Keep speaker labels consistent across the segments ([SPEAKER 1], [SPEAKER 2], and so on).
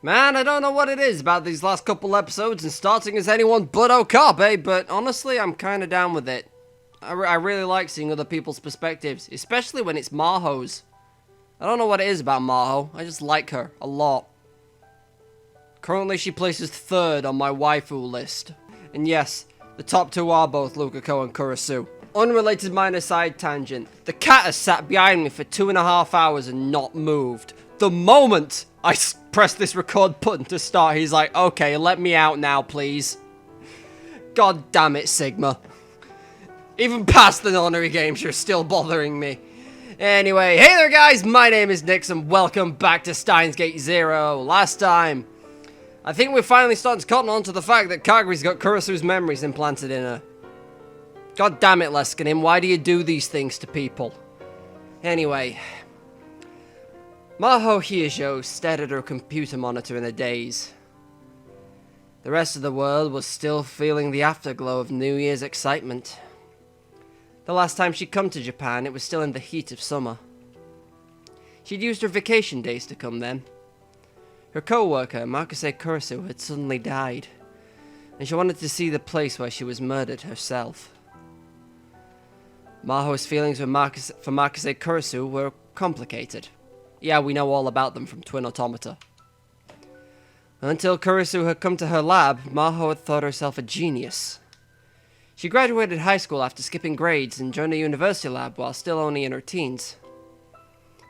[SPEAKER 1] Man, I don't know what it is about these last couple episodes and starting as anyone but Okabe, but honestly, I'm kinda down with it. I really like seeing other people's perspectives, especially when it's Maho's. I don't know what it is about Maho, I just like her a lot. Currently, she places 3rd on my waifu list. And yes, the top 2 are both Lukako and Kurisu. Unrelated minor side tangent. The cat has sat behind me for 2.5 hours and not moved. The moment I press this record button to start, he's like, okay, let me out now, please. God damn it, Sigma. Even past the nonary games, you're still bothering me. Anyway, hey there guys, my name is Nix and welcome back to Steins Gate 0. Last time, I think we're finally starting to cotton on to the fact that Kaguri's got Kurisu's memories implanted in her. God damn it, Leskanin, why do you do these things to people? Anyway, Maho Hiyojo stared at her computer monitor in a daze. The rest of the world was still feeling the afterglow of New Year's excitement. The last time she'd come to Japan, it was still in the heat of summer. She'd used her vacation days to come then. Her co-worker, Marcuse Kurisu, had suddenly died, and she wanted to see the place where she was murdered herself. Maho's feelings for Marcuse Kurisu were complicated. Yeah, we know all about them from Twin Automata. Until Kurisu had come to her lab, Maho had thought herself a genius. She graduated high school after skipping grades and joined a university lab while still only in her teens.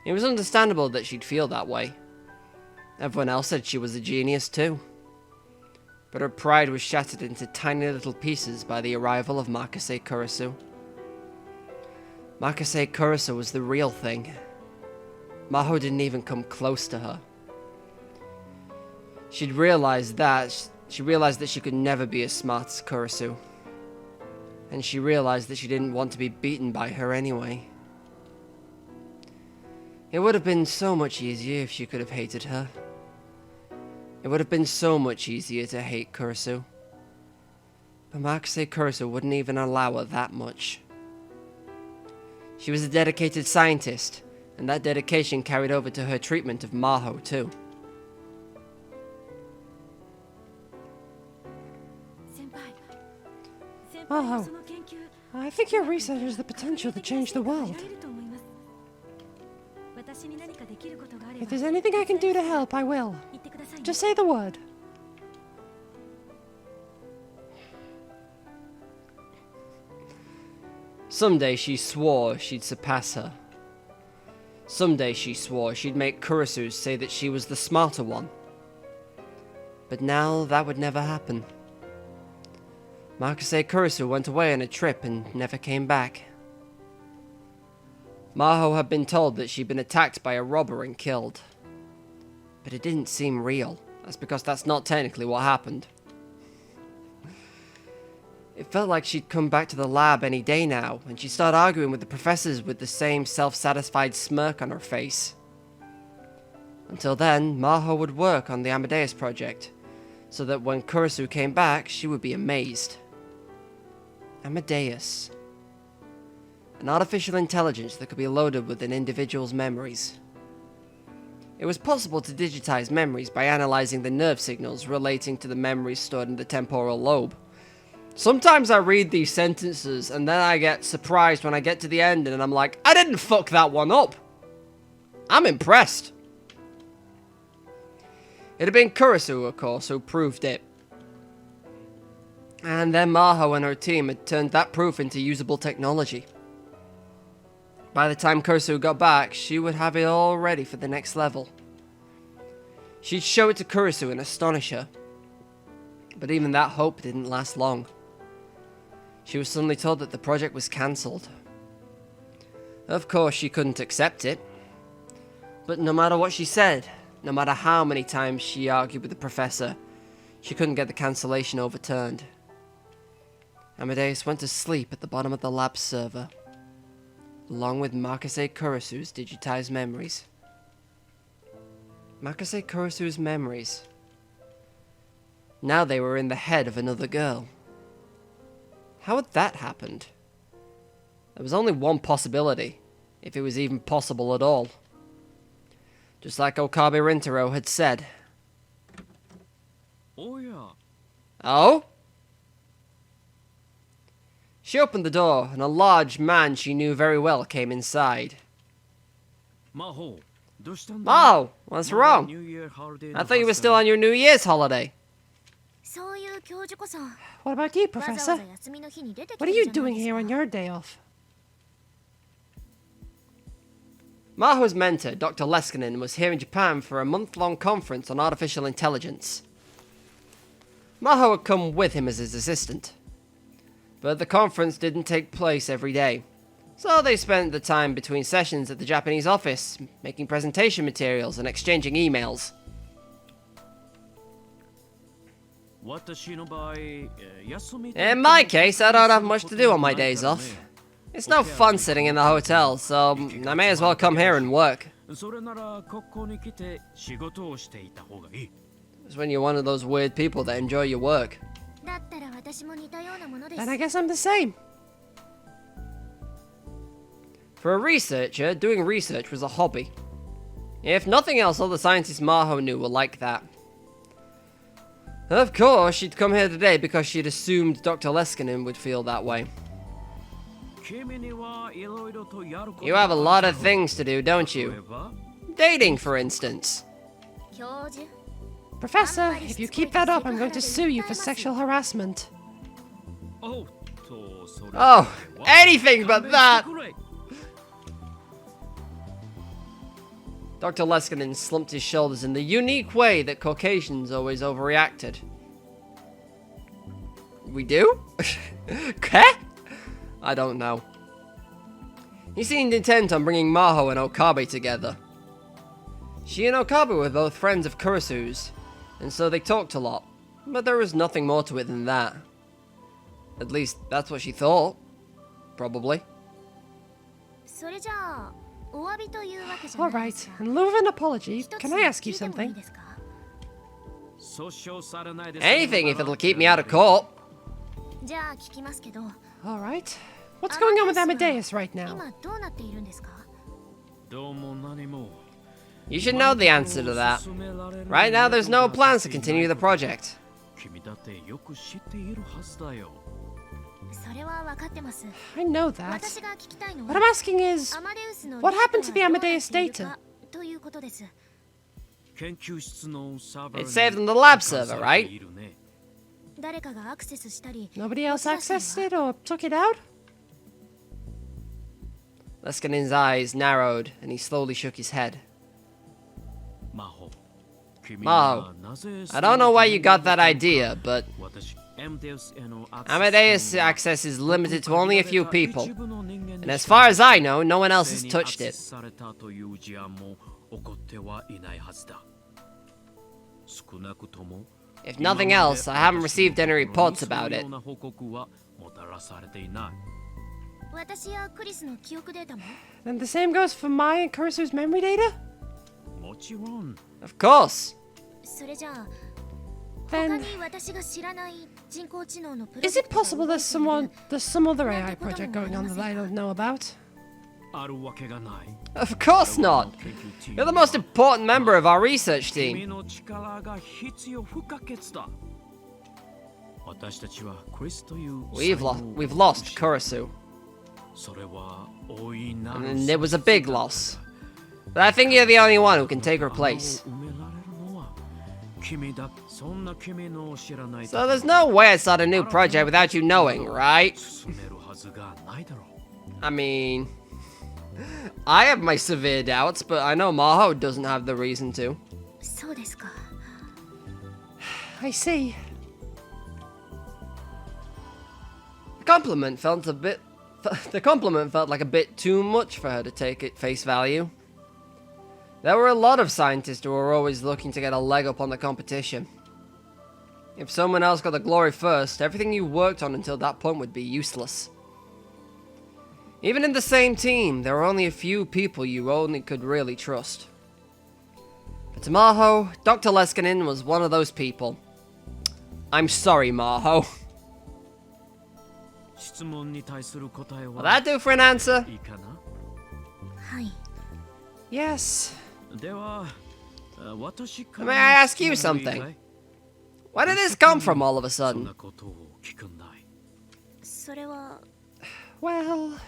[SPEAKER 1] It was understandable that she'd feel that way. Everyone else said she was a genius too. But her pride was shattered into tiny little pieces by the arrival of Marcuse Kurisu. Marcuse Kurisu was the real thing. Maho didn't even come close to her. She realized that she could never be as smart as Kurisu. And she realized that she didn't want to be beaten by her anyway. It would have been so much easier if she could have hated her. It would have been so much easier to hate Kurisu. But Marcuse Kurisu wouldn't even allow her that much. She was a dedicated scientist, and that dedication carried over to her treatment of Maho too.
[SPEAKER 2] Maho, I think your research has the potential to change the world. If there's anything I can do to help, I will. Just say the word.
[SPEAKER 1] Someday she swore she'd surpass her. Someday she swore she'd make Kurisu say that she was the smarter one. But now that would never happen. Marcuse Kurisu went away on a trip and never came back. Maho had been told that she'd been attacked by a robber and killed. But it didn't seem real. That's because that's not technically what happened. It felt like she'd come back to the lab any day now, and she'd start arguing with the professors with the same self-satisfied smirk on her face. Until then, Maho would work on the Amadeus project, so that when Kurisu came back, she would be amazed. Amadeus. An artificial intelligence that could be loaded with an individual's memories. It was possible to digitize memories by analyzing the nerve signals relating to the memories stored in the temporal lobe. Sometimes I read these sentences and then I get surprised when I get to the end and I'm like, I didn't fuck that one up. I'm impressed. It had been Kurisu, of course, who proved it. And then Maho and her team had turned that proof into usable technology. By the time Kurisu got back, she would have it all ready for the next level. She'd show it to Kurisu and astonish her. But even that hope didn't last long. She was suddenly told that the project was cancelled. Of course, she couldn't accept it. But no matter what she said, no matter how many times she argued with the professor, she couldn't get the cancellation overturned. Amadeus went to sleep at the bottom of the lab server, along with Marcuse Kurisu's digitized memories. Marcuse Kurisu's memories. Now they were in the head of another girl. How had that happened? There was only one possibility, if it was even possible at all. Just like Okabe Rintaro had said, Oh? She opened the door, and a large man she knew very well came inside. Maho, what's wrong? I thought you were still on your New Year's holiday.
[SPEAKER 2] What about you, Professor? What are you doing here on your day off?
[SPEAKER 1] Maho's mentor, Dr. Leskinen, was here in Japan for a month-long conference on artificial intelligence. Maho had come with him as his assistant. But the conference didn't take place every day, so they spent the time between sessions at the Japanese office, making presentation materials and exchanging emails. In my case, I don't have much to do on my days off. It's no fun sitting in the hotel, so I may as well come here and work. It's when you're one of those weird people that enjoy your work.
[SPEAKER 2] Then I guess I'm the same.
[SPEAKER 1] For a researcher, doing research was a hobby. If nothing else, all the scientists Maho knew were like that. Of course, she'd come here today because she'd assumed Dr. Leskinen would feel that way. You have a lot of things to do, don't you? Dating, for instance.
[SPEAKER 2] Professor, if you keep that up, I'm going to sue you for sexual harassment.
[SPEAKER 1] Oh, anything but that! Dr. Leskinen slumped his shoulders in the unique way that Caucasians always overreacted. We do? Okay? I don't know. He seemed intent on bringing Maho and Okabe together. She and Okabe were both friends of Kurisu's, and so they talked a lot, but there was nothing more to it than that. At least, that's what she thought. Probably.
[SPEAKER 2] Alright, in lieu of an apology, can I ask you something?
[SPEAKER 1] Anything if it'll keep me out of court.
[SPEAKER 2] Alright. What's going on with Amadeus right now?
[SPEAKER 1] You should know the answer to that. Right now, there's no plans to continue the project.
[SPEAKER 2] I know that. What I'm asking is, what happened to the Amadeus data?
[SPEAKER 1] It's saved on the lab server, right?
[SPEAKER 2] Nobody else accessed it or took it out?
[SPEAKER 1] Leskinen's eyes narrowed, and he slowly shook his head. Maho, I don't know why you got that idea, but Amadeus access is limited to only a few people, and as far as I know, no one else has touched it. If nothing else, I haven't received any reports about it.
[SPEAKER 2] Then the same goes for my and Kurisu's memory data?
[SPEAKER 1] Of course.
[SPEAKER 2] Then, is it possible there's some other AI project going on that I don't know about?
[SPEAKER 1] Of course not. You're the most important member of our research team. We've lost Kurisu. And it was a big loss. But I think you're the only one who can take her place. So there's no way I'd start a new project without you knowing, right? I mean, I have my severe doubts, but I know Maho doesn't have the reason to.
[SPEAKER 2] I see.
[SPEAKER 1] The compliment felt like a bit too much for her to take at face value. There were a lot of scientists who were always looking to get a leg up on the competition. If someone else got the glory first, everything you worked on until that point would be useless. Even in the same team, there were only a few people you only could really trust. But to Maho, Dr. Leskinen was one of those people. I'm sorry, Maho. Will that do for an answer?
[SPEAKER 2] Yes.
[SPEAKER 1] May I ask you something? Where did this come from all of a sudden?
[SPEAKER 2] Well...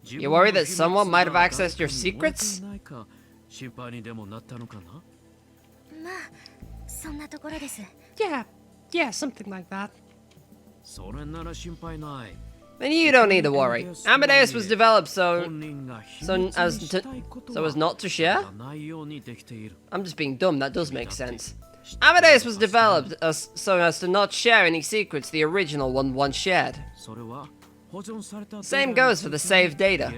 [SPEAKER 1] You worry that someone might have accessed your secrets?
[SPEAKER 2] Yeah, something like that.
[SPEAKER 1] Then you don't need to worry. Amadeus was developed so as not to share? I'm just being dumb, that does make sense. Amadeus was developed so as to not share any secrets the original one once shared. Same goes for the saved data.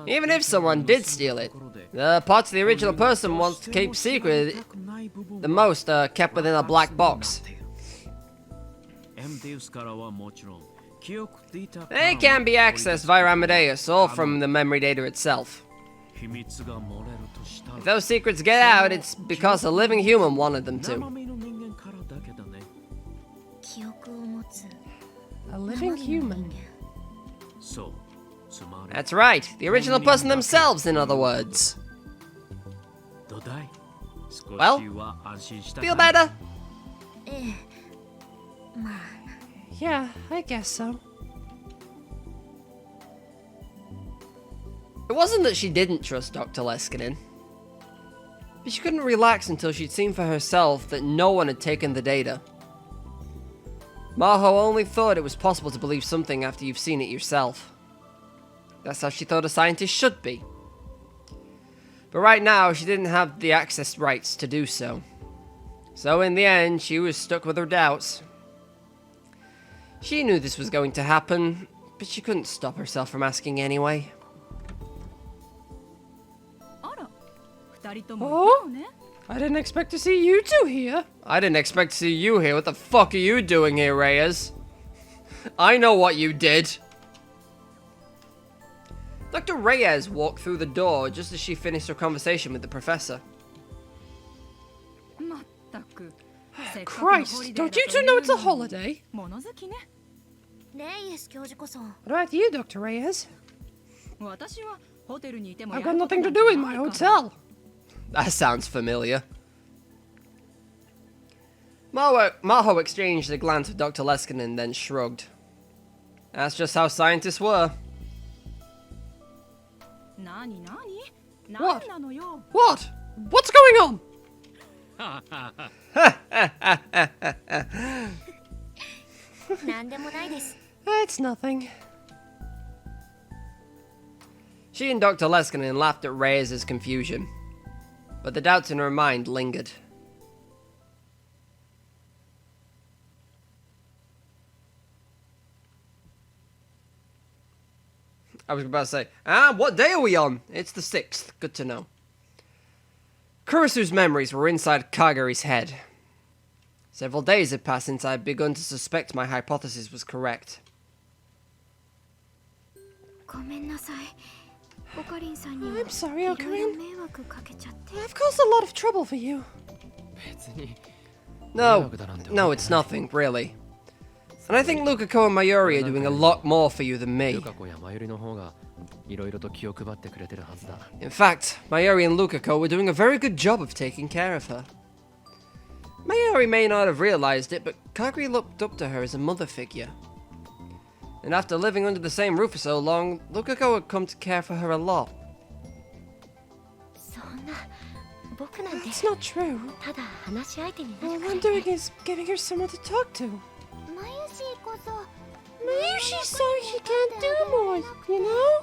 [SPEAKER 1] Even if someone did steal it, the parts the original person wants to keep secret, the most are kept within a black box. They can be accessed via Amadeus or from the memory data itself. If those secrets get out, it's because a living human wanted them to.
[SPEAKER 2] A living human.
[SPEAKER 1] That's right, the original person themselves, in other words. Well, feel better?
[SPEAKER 2] Yeah, I guess so.
[SPEAKER 1] It wasn't that she didn't trust Dr. Leskinen, but she couldn't relax until she'd seen for herself that no one had taken the data. Maho only thought it was possible to believe something after you've seen it yourself. That's how she thought a scientist should be. But right now, she didn't have the access rights to do so. So in the end, she was stuck with her doubts. She knew this was going to happen, but she couldn't stop herself from asking anyway.
[SPEAKER 2] Oh? I didn't expect to see you two here.
[SPEAKER 1] I didn't expect to see you here. What the fuck are you doing here, Reyes? I know what you did. Dr. Reyes walked through the door just as she finished her conversation with the professor.
[SPEAKER 2] Christ, don't you two know it's a holiday? What about you, Dr. Reyes? I've got nothing to do in my hotel.
[SPEAKER 1] That sounds familiar. Maho exchanged a glance with Dr. Leskinen, then shrugged. That's just how scientists were.
[SPEAKER 2] What? What? What's going on? It's nothing.
[SPEAKER 1] She and Dr. Leskinen laughed at Reyes' confusion, but the doubts in her mind lingered. I was about to say, what day are we on? It's the 6th. Good to know. Kurisu's memories were inside Kagari's head. Several days had passed since I had begun to suspect my hypothesis was correct.
[SPEAKER 2] I'm sorry, Ocarina. I've caused a lot of trouble for you.
[SPEAKER 1] No, it's nothing, really. And I think Lukako and Mayuri are doing a lot more for you than me. In fact, Mayuri and Lukako were doing a very good job of taking care of her. Mayuri may not have realized it, but Kagari looked up to her as a mother figure. And after living under the same roof for so long, Lukako had come to care for her a lot.
[SPEAKER 2] That's not true. All I'm doing is giving her someone to talk to. Mayushi's sorry she can't do more, you know?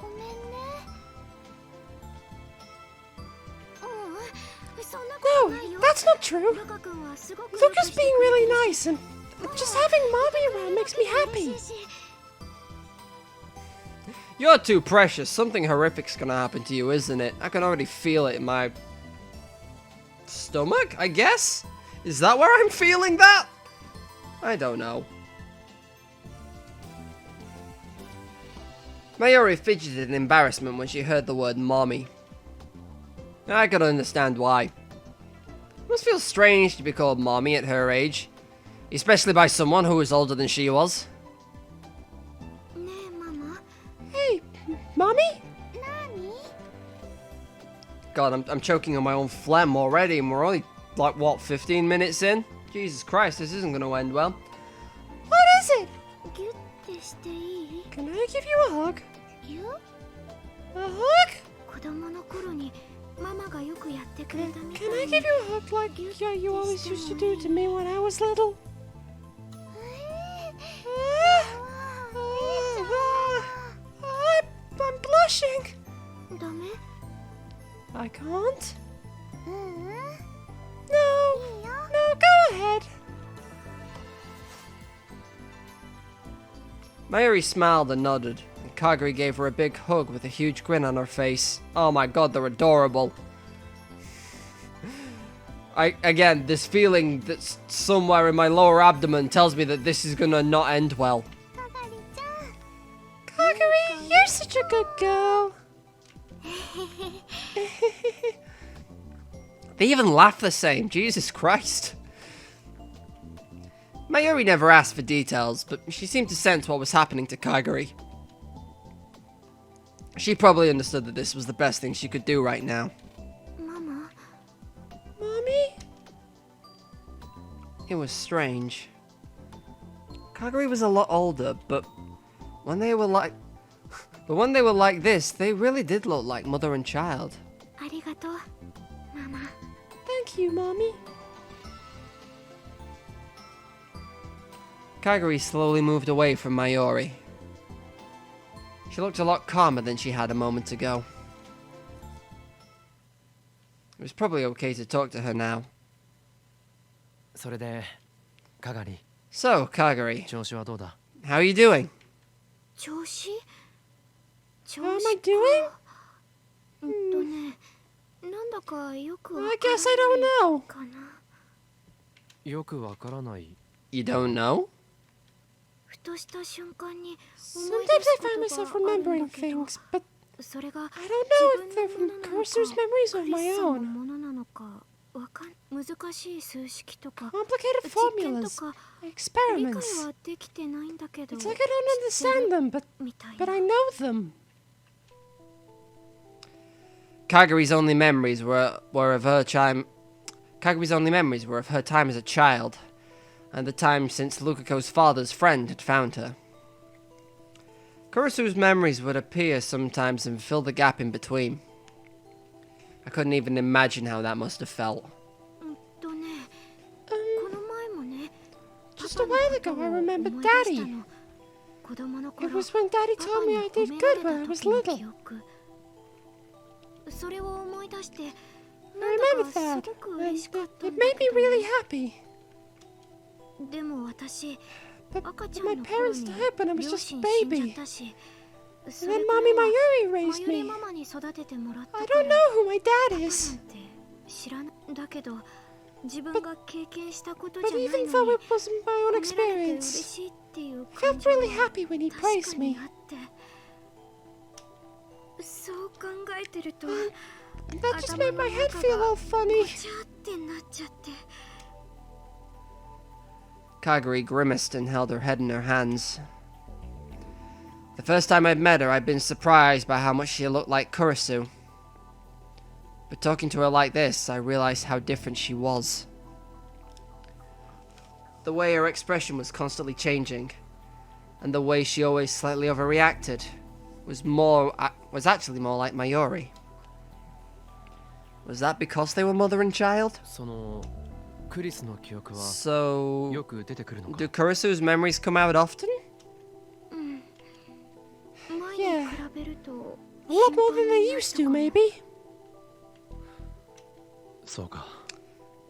[SPEAKER 2] No, that's not true. Luca's being really nice, and just having Mommy around makes me happy.
[SPEAKER 1] You're too precious. Something horrific's gonna happen to you, isn't it? I can already feel it in my stomach, I guess? Is that where I'm feeling that? I don't know. Mayuri fidgeted in embarrassment when she heard the word mommy. I could understand why. It must feel strange to be called mommy at her age, especially by someone who was older than she was.
[SPEAKER 2] Hey, Mommy?
[SPEAKER 1] God, I'm choking on my own phlegm already, and we're only, like, what, 15 minutes in? Jesus Christ, this isn't going to end well.
[SPEAKER 2] What is it? Can I give you a hug? A hug? Can I give you a hug like you always used to do to me when I was little? I'm blushing. I can't. No, go ahead.
[SPEAKER 1] Mayuri smiled and nodded, and Kaguri gave her a big hug with a huge grin on her face. Oh my god, they're adorable. Again, this feeling that's somewhere in my lower abdomen tells me that this is gonna not end well.
[SPEAKER 2] Kaguri, you're such a good girl.
[SPEAKER 1] They even laugh the same, Jesus Christ. Mayuri never asked for details, but she seemed to sense what was happening to Kaguri. She probably understood that this was the best thing she could do right now.
[SPEAKER 2] Mommy?
[SPEAKER 1] It was strange. Kaguri was a lot older, but when they were like this, they really did look like mother and child.
[SPEAKER 2] Thank you, Mommy.
[SPEAKER 1] Kaguri slowly moved away from Mayuri. She looked a lot calmer than she had a moment ago. It was probably okay to talk to her now. So, Kaguri, how are you doing?
[SPEAKER 2] How am I doing? I guess I don't know.
[SPEAKER 1] You don't know?
[SPEAKER 2] Sometimes I find myself remembering things, but I don't know if they're from Kurisu's memories or my own. Complicated formulas, experiments. It's like I don't understand them, but I know them.
[SPEAKER 1] Kaguri's only memories were of her time. Kaguri's only memories were of her time as a child, and the time since Lukako's father's friend had found her. Kurisu's memories would appear sometimes and fill the gap in between. I couldn't even imagine how that must have felt.
[SPEAKER 2] Just a while ago I remembered Daddy. It was when Daddy told me I did good when I was little. I remember that, and it made me really happy. But my parents died when I was just a baby. And then Mommy Mayuri raised me. I don't know who my dad is. But even though it wasn't my own experience, I felt really happy when he praised me. That just made my head feel all funny.
[SPEAKER 1] Kaguri grimaced and held her head in her hands. The first time I'd met her, I'd been surprised by how much she looked like Kurisu. But talking to her like this, I realized how different she was. The way her expression was constantly changing, and the way she always slightly overreacted, was actually more like Mayuri. Was that because they were mother and child? So, do Kurisu's memories come out often?
[SPEAKER 2] Yeah, a lot more than they used to, maybe.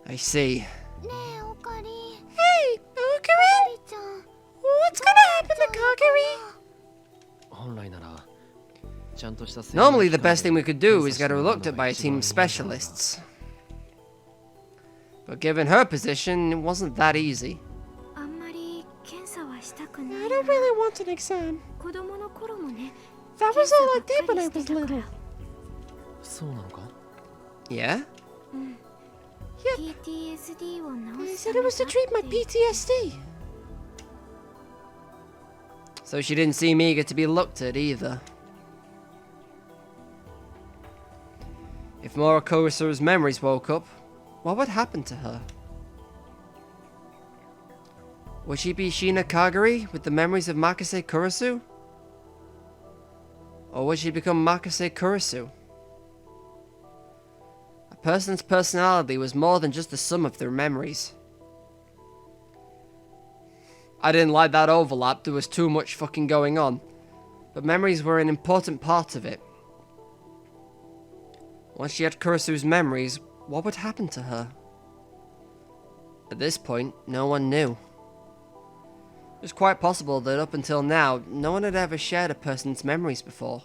[SPEAKER 1] I see.
[SPEAKER 2] Hey, Okari! What's gonna happen to Kaguri?
[SPEAKER 1] Normally the best thing we could do is get her looked at by a team of specialists. But given her position, it wasn't that easy.
[SPEAKER 2] I don't really want an exam. That was all I did when I was little.
[SPEAKER 1] Yeah?
[SPEAKER 2] Yep. They said it was to treat my PTSD.
[SPEAKER 1] So she didn't seem eager to be looked at either. If more of Kurisu's memories woke up, what would happen to her? Would she be Shina Kagari with the memories of Makase Kurisu? Or would she become Makase Kurisu? A person's personality was more than just the sum of their memories. I didn't like that overlap, there was too much fucking going on. But memories were an important part of it. Once she had Kurisu's memories, what would happen to her? At this point, no one knew. It was quite possible that up until now, no one had ever shared a person's memories before.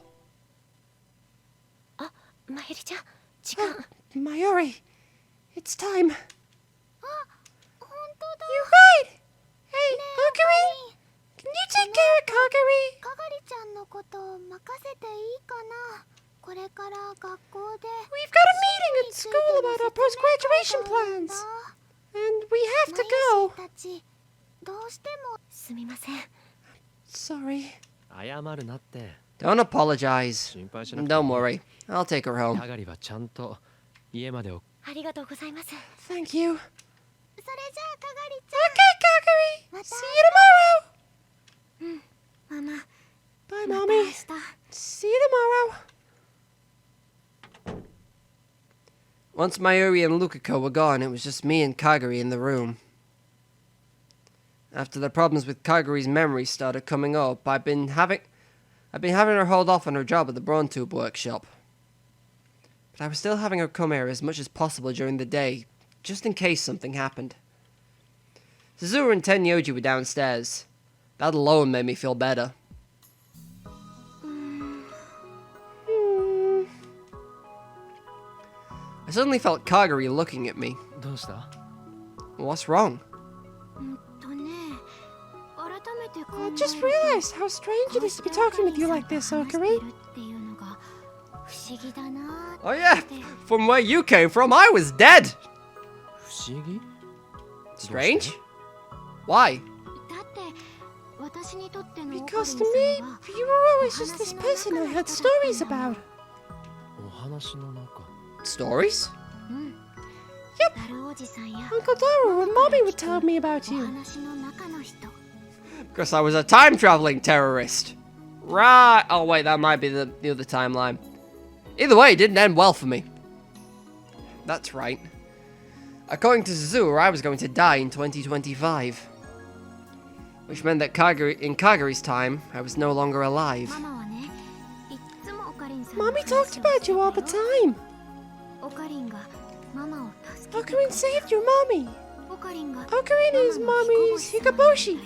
[SPEAKER 1] Mayuri, it's time. You're right! Hey, Kagari! Can you take care of Kagari? We've got a meeting at school about our post-graduation plans. And we have to go. Sorry. Don't apologize. Don't worry. I'll take her home. Thank you. Okay, Kagari. See you tomorrow. Bye, Mommy. See you tomorrow. Once Mayuri and Lukiko were gone, it was just me and Kagari in the room. After the problems with Kagari's memory started coming up, I've been having her hold off on her job at the Brawn Tube workshop. But I was still having her come here as much as possible during the day, just in case something happened. Suzuha and Tenyoji were downstairs. That alone made me feel better. I suddenly felt Kagari looking at me. What's wrong? I just realized how strange it is to be talking with you like this, Okari. Oh yeah, from where you came from, I was dead. Strange? Why? Because to me, you were always just this person I heard stories about. Stories? Yep. Uncle Daru and Mommy would tell me about you. Because I was a time-traveling terrorist. Right. Oh wait, that might be the other timeline. Either way, it didn't end well for me. That's right. According to Suzuha, I was going to die in 2025. Which meant that in Kagari's time, I was no longer alive. Mommy talked about you all the time. Ocarina saved your mommy. Ocarina is mommy's Hikaboshi.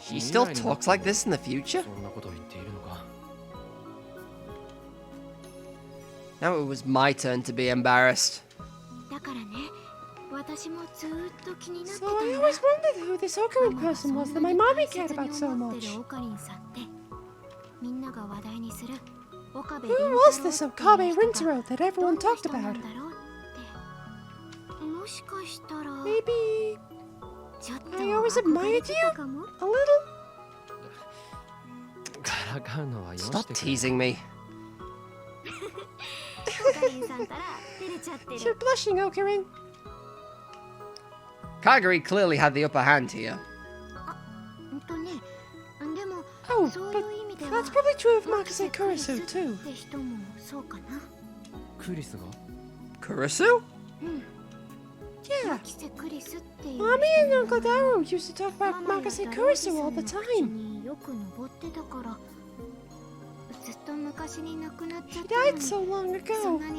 [SPEAKER 1] She still talks like this in the future? Now it was my turn to be embarrassed. So I always wondered who this Ocarina person was that my mommy cared about so much. Who was this Okabe Rintaro that everyone talked about? Maybe I always admired you? A little? Stop teasing me. You're blushing, Ocarina. Kagari clearly had the upper hand here. Oh, but that's probably true of Makase Kurisu, too. Kurisu? Yeah. Mommy and Uncle Daru used to talk about Makase Kurisu all the time. She died so long ago. I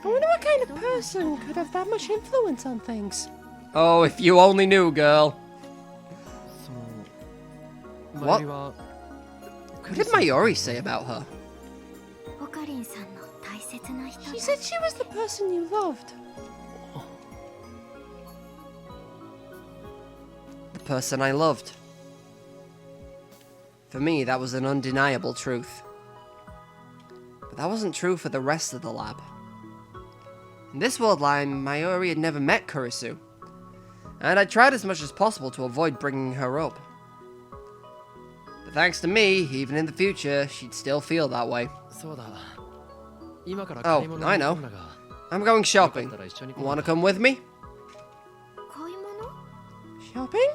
[SPEAKER 1] wonder what kind of person could have that much influence on things. Oh, if you only knew, girl. What? What did Mayuri say about her? She said she was the person you loved. The person I loved. For me, that was an undeniable truth. But that wasn't true for the rest of the lab. In this world line, Mayuri had never met Kurisu, and I tried as much as possible to avoid bringing her up. But thanks to me, even in the future, she'd still feel that way. Oh, I know. I'm going shopping. Wanna come with me? Shopping?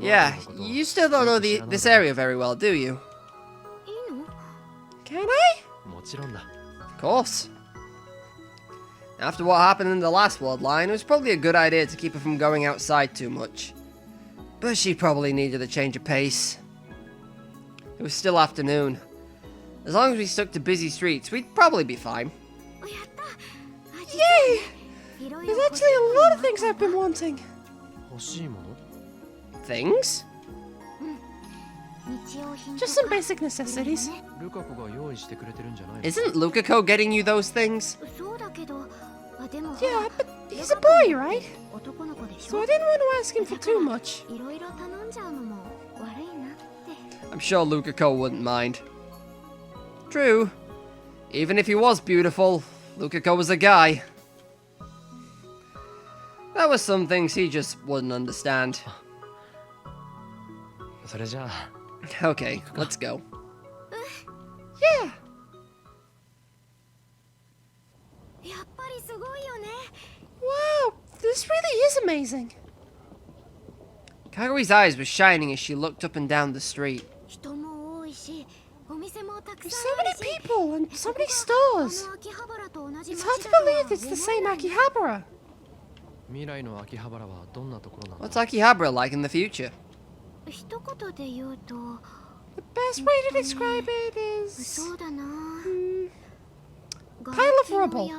[SPEAKER 1] Yeah, you still don't know this area very well, do you? Can I? Of course. After what happened in the last world line, it was probably a good idea to keep her from going outside too much. But she probably needed a change of pace. It was still afternoon. As long as we stuck to busy streets, we'd probably be fine. Yay! There's actually a lot of things I've been wanting. Things?
[SPEAKER 3] Just some basic necessities.
[SPEAKER 1] Isn't Lukako getting you those things?
[SPEAKER 3] Yeah, but he's a boy, right? So I didn't want to ask him for too much.
[SPEAKER 1] I'm sure Lukako wouldn't mind. True. Even if he was beautiful, Lukako was a guy. There were some things he just wouldn't understand. Okay, let's go.
[SPEAKER 3] Yeah. Wow, this really is amazing.
[SPEAKER 1] Kagui's eyes were shining as she looked up and down the street.
[SPEAKER 3] There's so many people and so many stores. It's hard to believe it's the same Akihabara.
[SPEAKER 1] What's Akihabara like in the future?
[SPEAKER 3] The best way to describe it is... pile of rubble.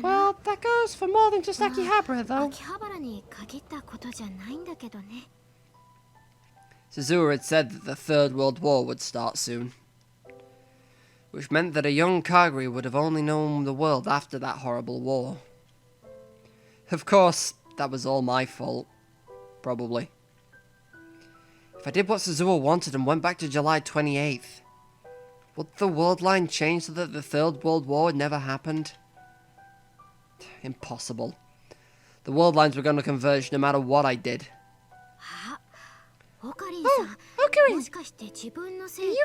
[SPEAKER 3] Well, that goes for more than just Akihabara, though.
[SPEAKER 1] Suzuha had said that the Third World War would start soon, which meant that a young Kaguri would have only known the world after that horrible war. Of course, that was all my fault. Probably. If I did what Suzuha wanted and went back to July 28th, would the world line change so that the Third World War had never happened? Impossible. The world lines were going to converge no matter what I did.
[SPEAKER 3] Oh, Ocarina! Are you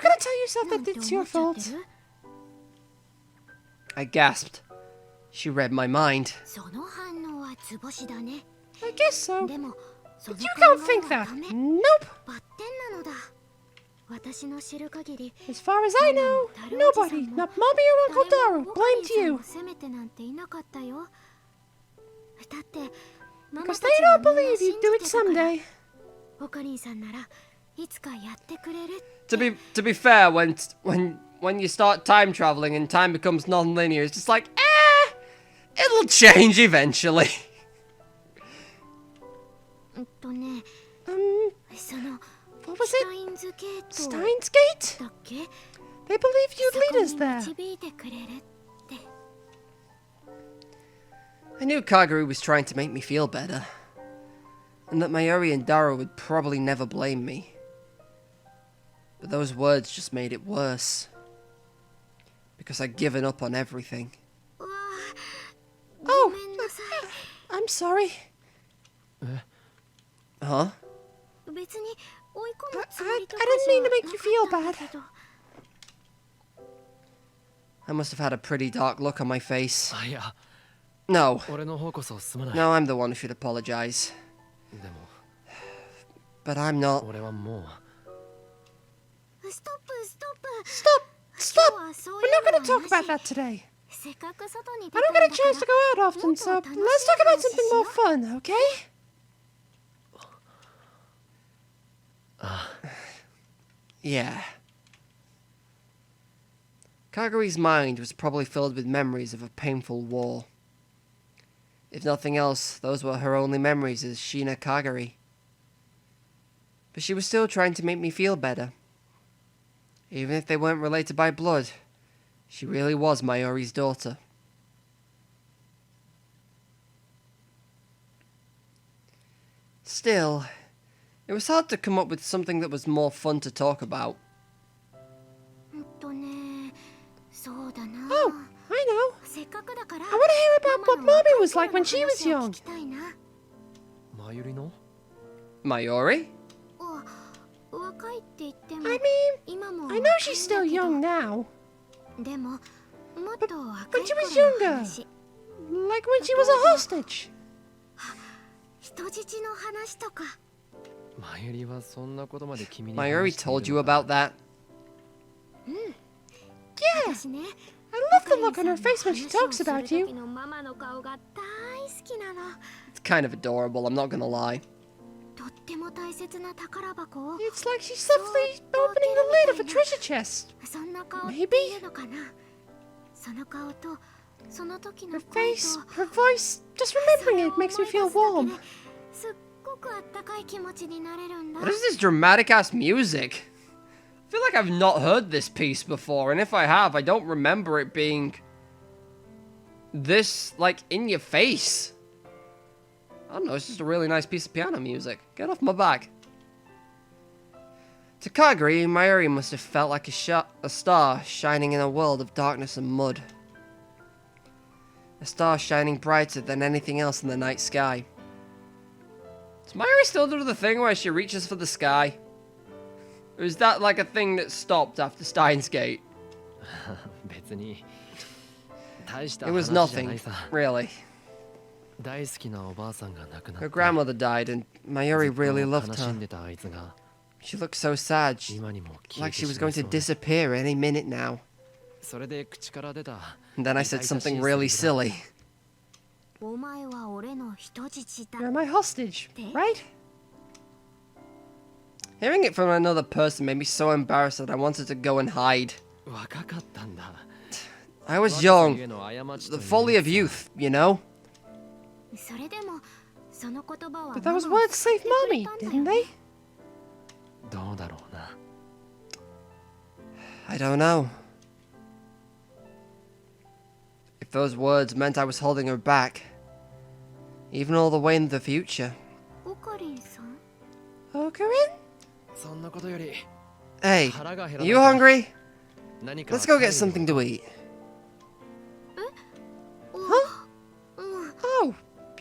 [SPEAKER 3] gonna tell yourself that it's your fault?
[SPEAKER 1] I gasped. She read my mind.
[SPEAKER 3] I guess so. But you can't think that. Nope. As far as I know, nobody, not Mommy or Uncle Daru, blamed you. Because they don't believe you'd do it someday.
[SPEAKER 1] To be fair, when you start time traveling and time becomes non-linear, it's just like, it'll change eventually.
[SPEAKER 3] What was it? Steins Gate? They believed you'd lead us there.
[SPEAKER 1] I knew Kaguri was trying to make me feel better, and that Mayuri and Daru would probably never blame me. But those words just made it worse, because I'd given up on everything.
[SPEAKER 3] Oh, I'm sorry.
[SPEAKER 1] Huh?
[SPEAKER 3] I didn't mean to make you feel bad.
[SPEAKER 1] I must have had a pretty dark look on my face. No. No, I'm the one who should apologize. But I'm not.
[SPEAKER 3] Stop! We're not going to talk about that today. I don't get a chance to go out often, so let's talk about something more fun, okay?
[SPEAKER 1] Yeah. Kaguri's mind was probably filled with memories of a painful war. If nothing else, those were her only memories as Shina Kaguri. But she was still trying to make me feel better. Even if they weren't related by blood, she really was Mayuri's daughter. Still, it was hard to come up with something that was more fun to talk about.
[SPEAKER 3] Oh, I know. I want to hear about what Mommy was like when she was young.
[SPEAKER 1] Mayuri?
[SPEAKER 3] I mean, I know she's still young now. When she was younger, like when she was a hostage.
[SPEAKER 1] Mayuri told you about that?
[SPEAKER 3] Yeah, I love the look on her face when she talks about you.
[SPEAKER 1] It's kind of adorable, I'm not gonna lie.
[SPEAKER 3] It's like she's softly opening the lid of a treasure chest. Maybe? Her face, her voice, just remembering it makes me feel warm.
[SPEAKER 1] What is this dramatic ass music? I feel like I've not heard this piece before, and if I have, I don't remember it being this, like, in your face. I don't know, it's just a really nice piece of piano music. Get off my back. To Kagari, Mayuri must have felt like a star shining in a world of darkness and mud. A star shining brighter than anything else in the night sky. Does Mayuri still do the thing where she reaches for the sky? Or is that like a thing that stopped after Steins Gate? It was nothing, really. Her grandmother died and Mayuri really loved her. She looked so sad, like she was going to disappear any minute now. And then I said something really silly.
[SPEAKER 3] You're my hostage, right?
[SPEAKER 1] Hearing it from another person made me so embarrassed that I wanted to go and hide. I was young. The folly of youth, you know?
[SPEAKER 3] But those words saved Mommy, didn't they?
[SPEAKER 1] I don't know. If those words meant I was holding her back, even all the way in the future.
[SPEAKER 3] Okarin?
[SPEAKER 1] Hey, are you hungry? Let's go get something to eat.
[SPEAKER 3] Huh? Oh,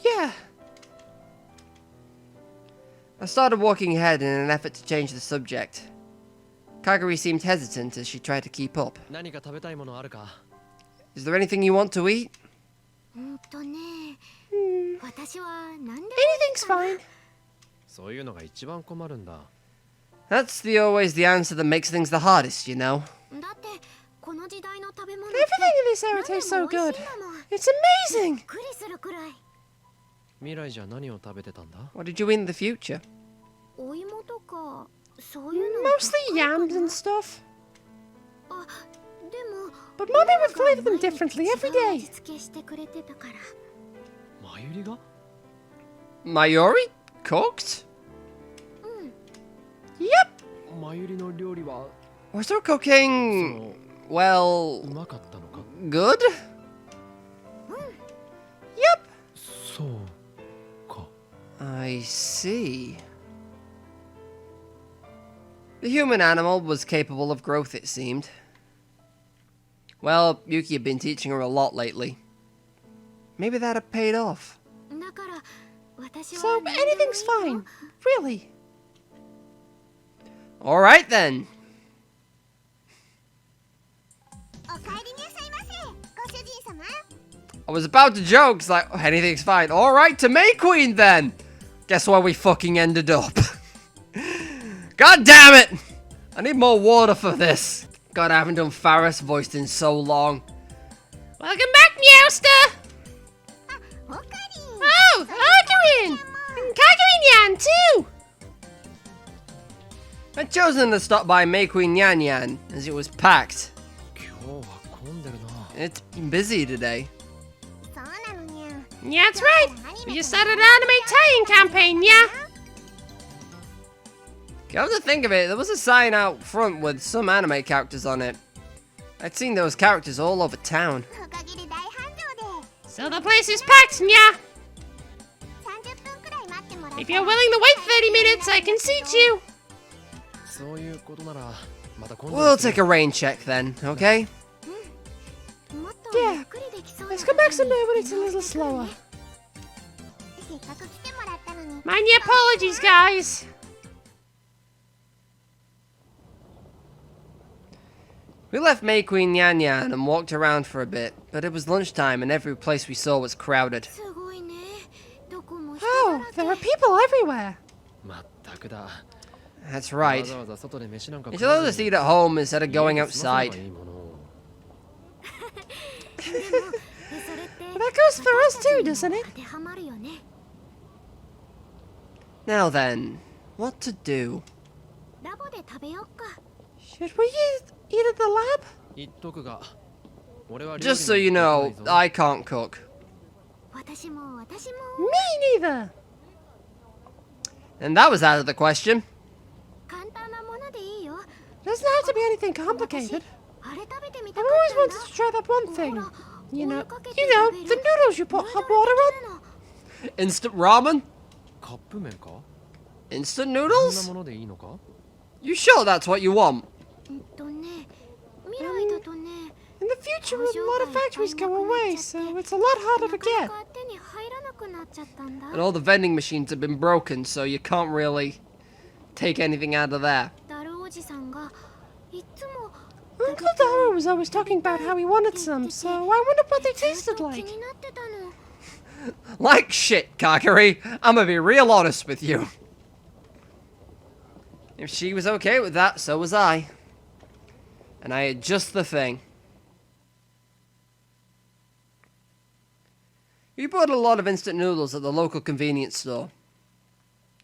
[SPEAKER 3] yeah.
[SPEAKER 1] I started walking ahead in an effort to change the subject. Kagari seemed hesitant as she tried to keep up. Is there anything you want to eat?
[SPEAKER 3] Anything's fine.
[SPEAKER 1] That's always the answer that makes things the hardest, you know.
[SPEAKER 3] Everything in this era tastes so good. It's amazing.
[SPEAKER 1] What did you eat in the future?
[SPEAKER 3] Mostly yams and stuff. But Mommy would flavor them differently every day.
[SPEAKER 1] Mayuri? Cooked?
[SPEAKER 3] Yep.
[SPEAKER 1] Was her cooking, well, good?
[SPEAKER 3] Yep.
[SPEAKER 1] I see. The human animal was capable of growth, it seemed. Well, Yuki had been teaching her a lot lately. Maybe that had paid off.
[SPEAKER 3] So anything's fine, really.
[SPEAKER 1] Alright then. I was about to joke, it's like, anything's fine. Alright, to May Queen then. Guess where we fucking ended up. God damn it! I need more water for this. God, I haven't done Faris voiced in so long.
[SPEAKER 3] Welcome back, Meowster! Oh, Okarin! And Kagari-nyan, too!
[SPEAKER 1] I'd chosen to stop by May Queen Yan Yan, as it was packed. It's busy today.
[SPEAKER 3] Yeah, that's right. We just started an anime tie-in campaign, yeah?
[SPEAKER 1] Come to think of it, there was a sign out front with some anime characters on it. I'd seen those characters all over town.
[SPEAKER 3] So the place is packed, yeah? If you're willing to wait 30 minutes, I can seat you.
[SPEAKER 1] We'll take a rain check then, okay?
[SPEAKER 3] Yeah. Let's come back someday when it's a little slower. Mind your apologies, guys.
[SPEAKER 1] We left May Queen Yan Yan and walked around for a bit, but it was lunchtime and every place we saw was crowded.
[SPEAKER 3] Oh, there are people everywhere.
[SPEAKER 1] That's right. You should let us eat at home instead of going outside.
[SPEAKER 3] Well, that goes for us too, doesn't it?
[SPEAKER 1] Now then, what to do?
[SPEAKER 3] Should we eat at the lab?
[SPEAKER 1] Just so you know, I can't cook.
[SPEAKER 3] Me neither.
[SPEAKER 1] And that was out of the question.
[SPEAKER 3] Doesn't have to be anything complicated. I've always wanted to try that one thing. You know, the noodles you put hot water on.
[SPEAKER 1] Instant ramen? Instant noodles? You sure that's what you want?
[SPEAKER 3] In the future, a lot of factories go away, so it's a lot harder to get.
[SPEAKER 1] And all the vending machines have been broken, so you can't really take anything out of there.
[SPEAKER 3] Uncle Dara was always talking about how he wanted some, so I wondered what they tasted like.
[SPEAKER 1] Like shit, Kakari. I'm gonna be real honest with you. If she was okay with that, so was I. And I had just the thing. We bought a lot of instant noodles at the local convenience store.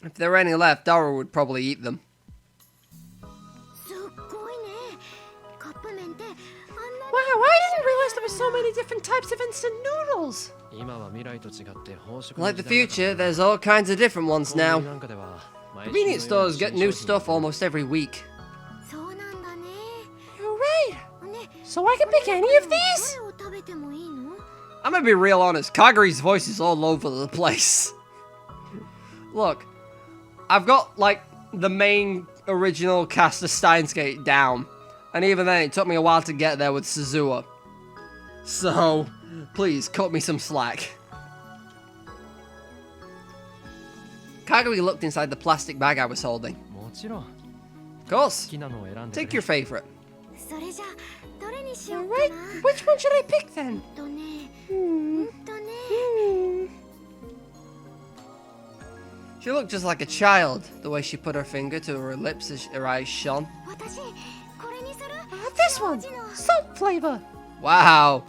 [SPEAKER 1] If there were any left, Dara would probably eat them.
[SPEAKER 3] Wow, I didn't realize there were so many different types of instant noodles.
[SPEAKER 1] Like the future, there's all kinds of different ones now. Convenience stores get new stuff almost every week.
[SPEAKER 3] You're right. So I can pick any of these?
[SPEAKER 1] I'm gonna be real honest, Kagari's voice is all over the place. Look, I've got, like, the main original cast of Steins down. And even then, it took me a while to get there with Suzuha. So, please, cut me some slack. Kagari looked inside the plastic bag I was holding. Of course. Take your favorite.
[SPEAKER 3] Alright, which one should I pick then?
[SPEAKER 1] She looked just like a child, the way she put her finger to her lips as her eyes shone.
[SPEAKER 3] This one! Salt flavor!
[SPEAKER 1] Wow.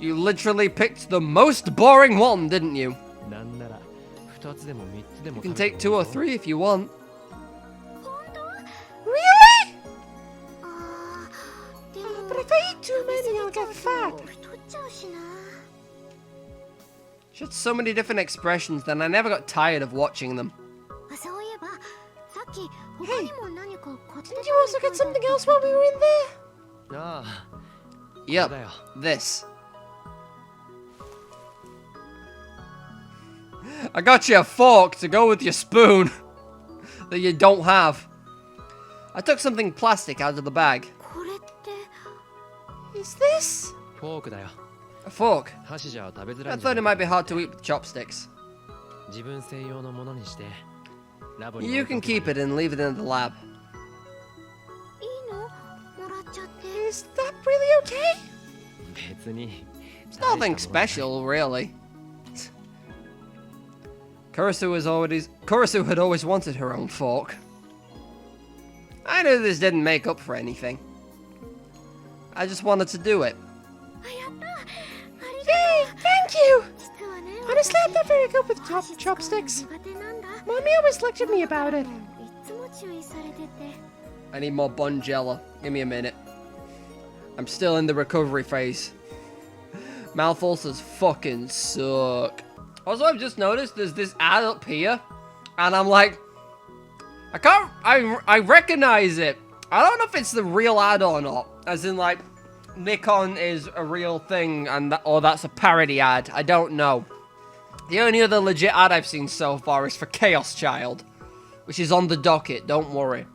[SPEAKER 1] You literally picked the most boring one, didn't you? You can take 2 or 3 if you want.
[SPEAKER 3] Really? But if I eat too many, I'll get fat.
[SPEAKER 1] She had so many different expressions that I never got tired of watching them.
[SPEAKER 3] Hey, didn't you also get something else while we were in there?
[SPEAKER 1] Yep, this. I got you a fork to go with your spoon that you don't have. I took something plastic out of the bag.
[SPEAKER 3] Is this?
[SPEAKER 1] A fork. I thought it might be hard to eat with chopsticks. You can keep it and leave it in the lab.
[SPEAKER 3] Is that really okay?
[SPEAKER 1] It's nothing special, really. Kurisu had always wanted her own fork. I knew this didn't make up for anything. I just wanted to do it.
[SPEAKER 3] Yay! Thank you! Honestly, I'm not very good with chopsticks. Mommy always lectured me about it.
[SPEAKER 1] I need more Bonjela. Give me a minute. I'm still in the recovery phase. Mouth ulcers fucking suck. Also, I've just noticed there's this ad up here, and I'm like, I recognize it. I don't know if it's the real ad or not. As in, like, Nikon is a real thing, and or that's a parody ad. I don't know. The only other legit ad I've seen so far is for Chaos Child, which is on the docket. Don't worry.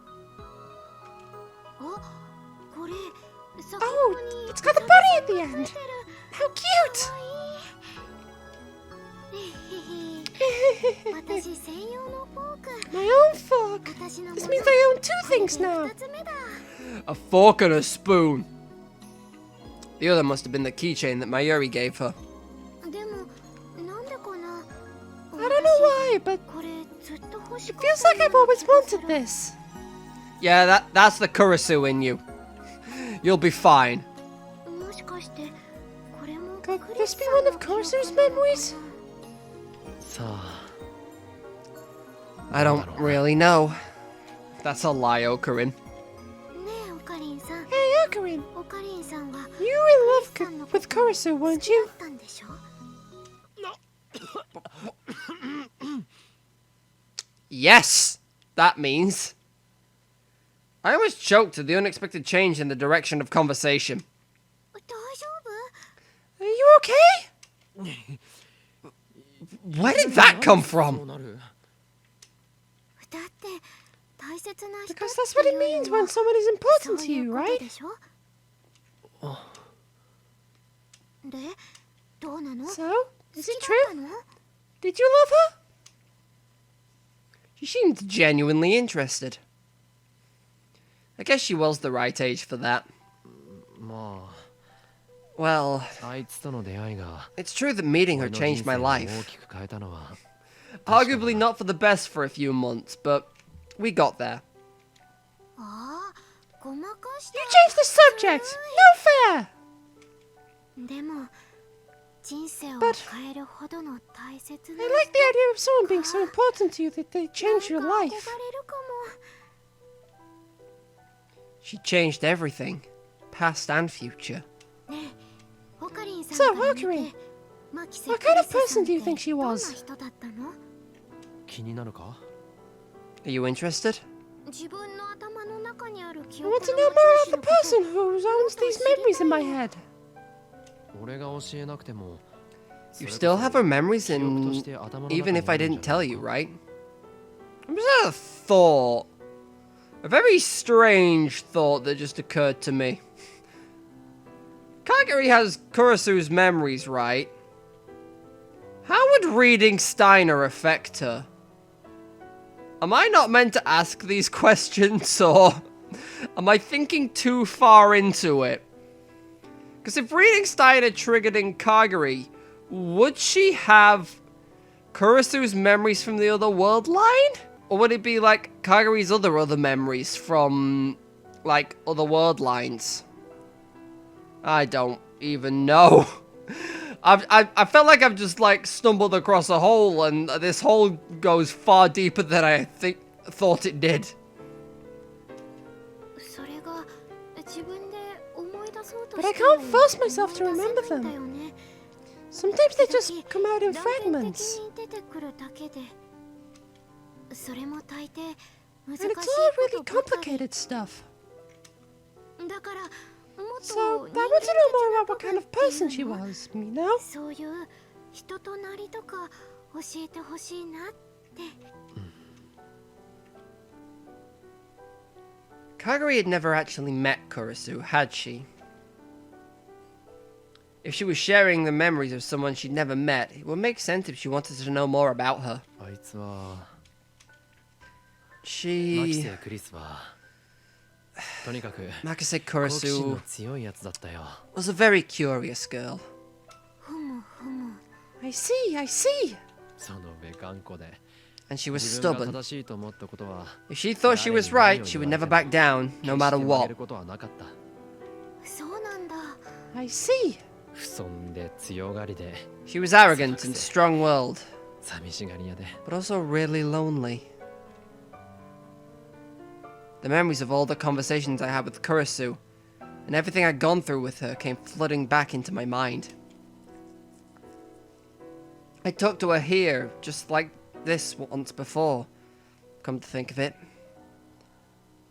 [SPEAKER 3] Oh, it's got a bunny at the end. How cute! My own fork. This means I own 2 things now.
[SPEAKER 1] A fork and a spoon. The other must have been the keychain that Mayuri gave her.
[SPEAKER 3] I don't know why, but it feels like I've always wanted this.
[SPEAKER 1] Yeah, that's the Kurisu in you. You'll be fine.
[SPEAKER 3] Could this be one of Kurisu's memories?
[SPEAKER 1] I don't really know. That's a lie, Okarin.
[SPEAKER 3] Hey, Okarin. You were in love with Kurisu, weren't you?
[SPEAKER 1] Yes, that means. I almost choked at the unexpected change in the direction of conversation.
[SPEAKER 3] Are you okay?
[SPEAKER 1] Where did that come from?
[SPEAKER 3] Because that's what it means when someone is important to you, right? So, is it true? Did you love her?
[SPEAKER 1] She seemed genuinely interested. I guess she was the right age for that. Well, it's true that meeting her changed my life. Arguably not for the best for a few months, but we got there.
[SPEAKER 3] You changed the subject! No fair! But I like the idea of someone being so important to you that they change your life.
[SPEAKER 1] She changed everything, past and future.
[SPEAKER 3] So, Okarin, what kind of person do you think she was?
[SPEAKER 1] Are you interested?
[SPEAKER 3] I want to know more about the person who owns these memories in my head.
[SPEAKER 1] You still have her memories in... even if I didn't tell you, right? I'm just had a thought. A very strange thought that just occurred to me. Kagari has Kurisu's memories, right? How would reading Steiner affect her? Am I not meant to ask these questions, or am I thinking too far into it? Because if reading Steiner triggered in Kagari, would she have Kurisu's memories from the other world line? Or would it be like Kagari's other memories from, like, other world lines? I don't even know. I felt like I've just, like, stumbled across a hole, and this hole goes far deeper than I thought it did.
[SPEAKER 3] But I can't force myself to remember them. Sometimes they just come out in fragments. And it's all really complicated stuff. So, I want to know more about what kind of person she was, you know?
[SPEAKER 1] Kagari had never actually met Kurisu, had she? If she was sharing the memories of someone she'd never met, it would make sense if she wanted to know more about her. She... Makase Kurisu was a very curious girl.
[SPEAKER 3] I see.
[SPEAKER 1] And she was stubborn. If she thought she was right, she would never back down, no matter what.
[SPEAKER 3] I see.
[SPEAKER 1] She was arrogant and strong-willed, but also really lonely. The memories of all the conversations I had with Kurisu, and everything I'd gone through with her, came flooding back into my mind. I talked to her here, just like this once before, come to think of it.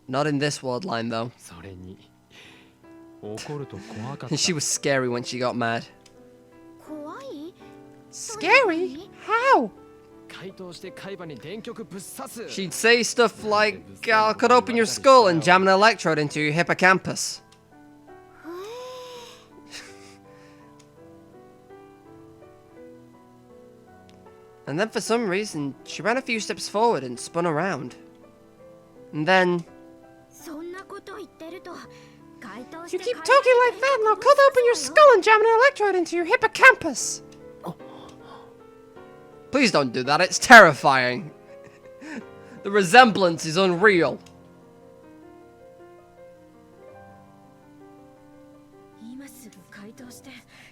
[SPEAKER 1] Not in this world line, though. She was scary when she got mad.
[SPEAKER 3] Scary? How?
[SPEAKER 1] She'd say stuff like, I could open your skull and jam an electrode into your hippocampus. And then for some reason, she ran a few steps forward and spun around. And then...
[SPEAKER 3] You keep talking like that and I'll cut open your skull and jam an electrode into your hippocampus.
[SPEAKER 1] Please don't do that, it's terrifying. The resemblance is unreal.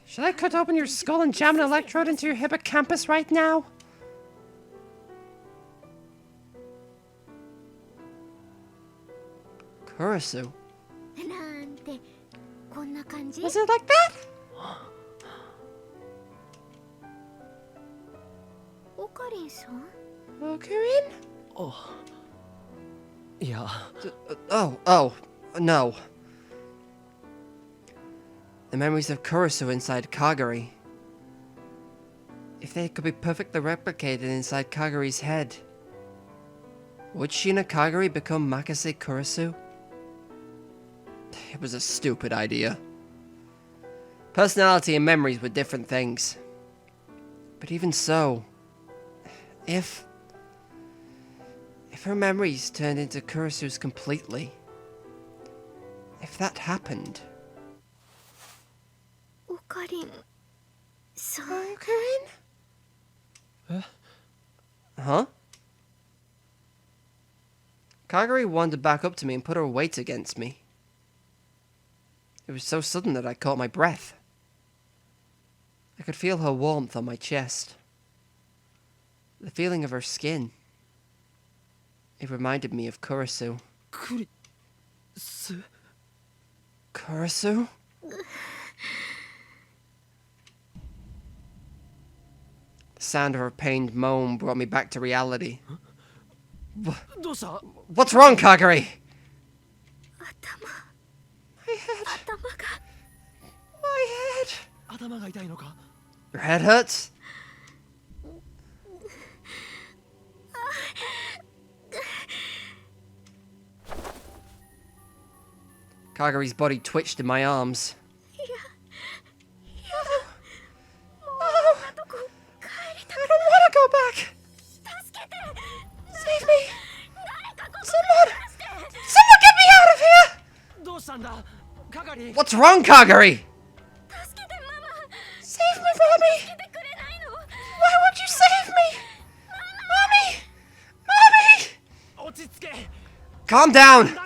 [SPEAKER 3] Should I cut open your skull and jam an electrode into your hippocampus right now?
[SPEAKER 1] Kurisu?
[SPEAKER 3] Was it like that? Okarin?
[SPEAKER 4] Oh. Yeah.
[SPEAKER 1] Oh, no. The memories of Kurisu inside Kagari. If they could be perfectly replicated inside Kagari's head, would Shina Kagari become Makase Kurisu? It was a stupid idea. Personality and memories were different things. But even so, if her memories turned into Kurisu's completely, if that happened...
[SPEAKER 2] Okarin...
[SPEAKER 3] Okarin?
[SPEAKER 1] Huh? Kagari wandered back up to me and put her weight against me. It was so sudden that I caught my breath. I could feel her warmth on my chest. The feeling of her skin. It reminded me of Kurisu. Kurisu? The sound of her pained moan brought me back to reality. What's wrong, Kagari?
[SPEAKER 3] My head. My head.
[SPEAKER 1] Your head hurts? Kagari's body twitched in my arms.
[SPEAKER 3] I don't want to go back. Save me. Someone get me out of here.
[SPEAKER 1] What's wrong, Kagari?
[SPEAKER 3] Save me, Mommy. Why won't you save me? Mommy.
[SPEAKER 1] Calm down!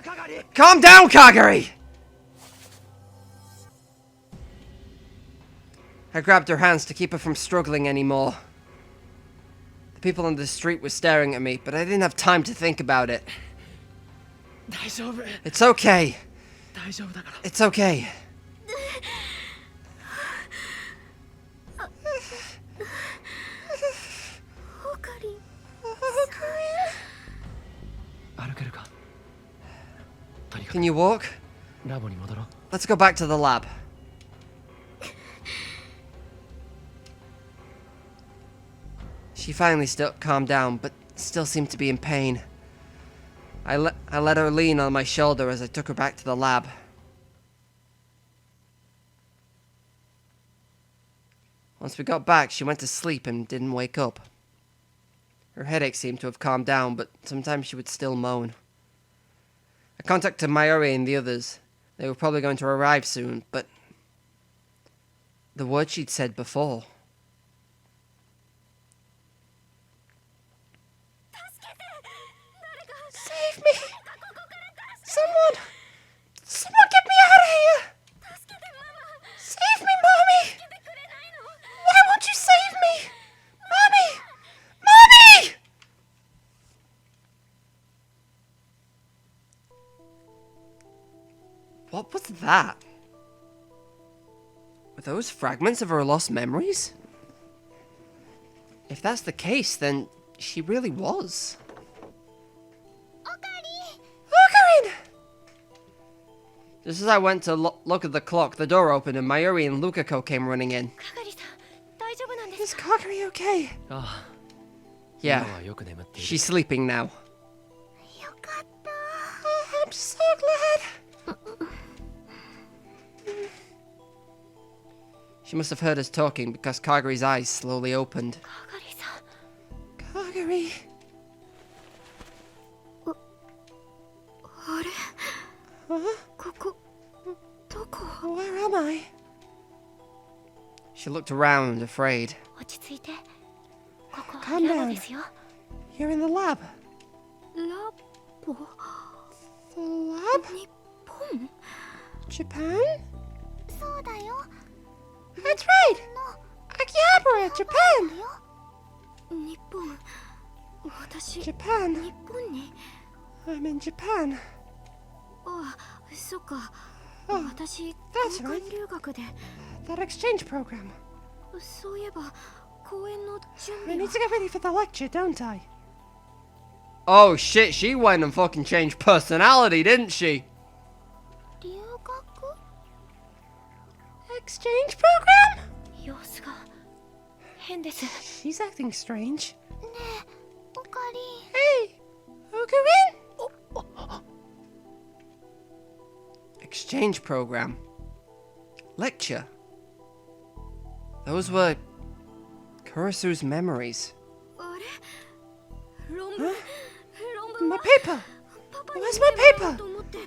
[SPEAKER 1] Calm down, Kagari! I grabbed her hands to keep her from struggling anymore. The people on the street were staring at me, but I didn't have time to think about it. It's okay. It's okay. Can you walk? Let's go back to the lab. She finally calmed down, but still seemed to be in pain. I let her lean on my shoulder as I took her back to the lab. Once we got back, she went to sleep and didn't wake up. Her headache seemed to have calmed down, but sometimes she would still moan. I contacted Mayuri and the others. They were probably going to arrive soon, but... the word she'd said before.
[SPEAKER 3] Save me. Someone get me out of here. Save me, Mommy. Why won't you save me? Mommy.
[SPEAKER 1] What was that? Were those fragments of her lost memories? If that's the case, then she really was.
[SPEAKER 3] Okarin!
[SPEAKER 1] Just as I went to look at the clock, the door opened and Mayuri and Lukako came running in.
[SPEAKER 3] Is Kagari okay?
[SPEAKER 1] Yeah, she's sleeping now.
[SPEAKER 3] I'm so glad.
[SPEAKER 1] She must have heard us talking because Kagari's eyes slowly opened.
[SPEAKER 3] Kagari. Huh?
[SPEAKER 2] ここどこ
[SPEAKER 3] Where am I?
[SPEAKER 1] She looked around, afraid.
[SPEAKER 2] 落ち着いてここ
[SPEAKER 3] Calm
[SPEAKER 2] ラボ
[SPEAKER 3] down.
[SPEAKER 2] ですよ
[SPEAKER 3] You're in the lab.
[SPEAKER 2] ラボ
[SPEAKER 3] The lab?
[SPEAKER 2] 日本
[SPEAKER 3] Japan?
[SPEAKER 2] そうだよ
[SPEAKER 3] That's right! Akihabara, Japan!
[SPEAKER 2] 日本私
[SPEAKER 3] Japan.
[SPEAKER 2] 日本に
[SPEAKER 3] I'm in Japan.
[SPEAKER 2] あそっか
[SPEAKER 3] Oh,
[SPEAKER 2] 私
[SPEAKER 3] that's
[SPEAKER 2] 交
[SPEAKER 3] right.
[SPEAKER 2] 換留学で
[SPEAKER 3] That exchange program.
[SPEAKER 2] そういえば公演の準
[SPEAKER 3] I
[SPEAKER 2] 備
[SPEAKER 3] need
[SPEAKER 2] は
[SPEAKER 3] to get ready for the lecture, don't I?
[SPEAKER 1] Oh shit, she went and fucking changed personality, didn't she?
[SPEAKER 2] 留学
[SPEAKER 3] Exchange program?
[SPEAKER 2] 様子が変です
[SPEAKER 3] She's acting strange.
[SPEAKER 2] ねえおかり
[SPEAKER 3] Hey! Okurin?
[SPEAKER 1] Exchange program. Lecture. Those were Kurisu's memories.
[SPEAKER 2] あれ論文
[SPEAKER 3] Huh?
[SPEAKER 2] 論文
[SPEAKER 3] My
[SPEAKER 2] は
[SPEAKER 3] paper!
[SPEAKER 2] パパに
[SPEAKER 3] Where's
[SPEAKER 2] 見
[SPEAKER 3] my
[SPEAKER 2] てもらおう
[SPEAKER 3] paper?
[SPEAKER 2] と思って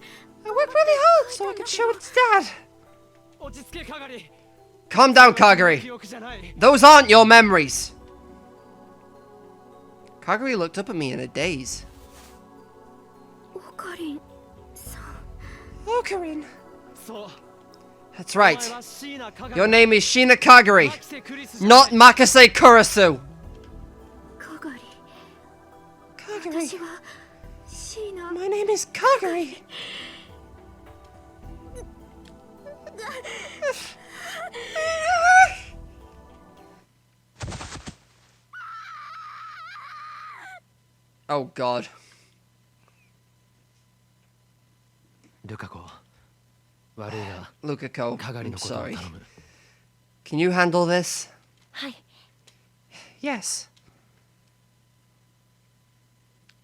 [SPEAKER 3] I worked really hard so I could show it to Dad.
[SPEAKER 4] 落ち着け係
[SPEAKER 1] Calm down,
[SPEAKER 4] 記
[SPEAKER 1] Kaguri.
[SPEAKER 4] 憶じゃない
[SPEAKER 1] Those aren't your memories. Kaguri looked up at me in a daze.
[SPEAKER 2] おかりんさん
[SPEAKER 3] Okurin.
[SPEAKER 4] そう
[SPEAKER 1] That's
[SPEAKER 4] お前
[SPEAKER 1] right.
[SPEAKER 4] は椎名香
[SPEAKER 1] Your name is Shina Kaguri,
[SPEAKER 4] 牧瀬クリスじゃない
[SPEAKER 1] not Makase Kurisu.
[SPEAKER 2] かがり
[SPEAKER 3] Kaguri.
[SPEAKER 2] 私は椎名
[SPEAKER 3] My name is Kaguri.
[SPEAKER 1] Oh god.
[SPEAKER 4] ルカ子悪いが
[SPEAKER 1] Lukako,
[SPEAKER 4] かがり
[SPEAKER 1] I'm
[SPEAKER 4] のことを
[SPEAKER 1] sorry.
[SPEAKER 4] 頼む
[SPEAKER 1] Can you handle this?
[SPEAKER 2] はい
[SPEAKER 3] Yes.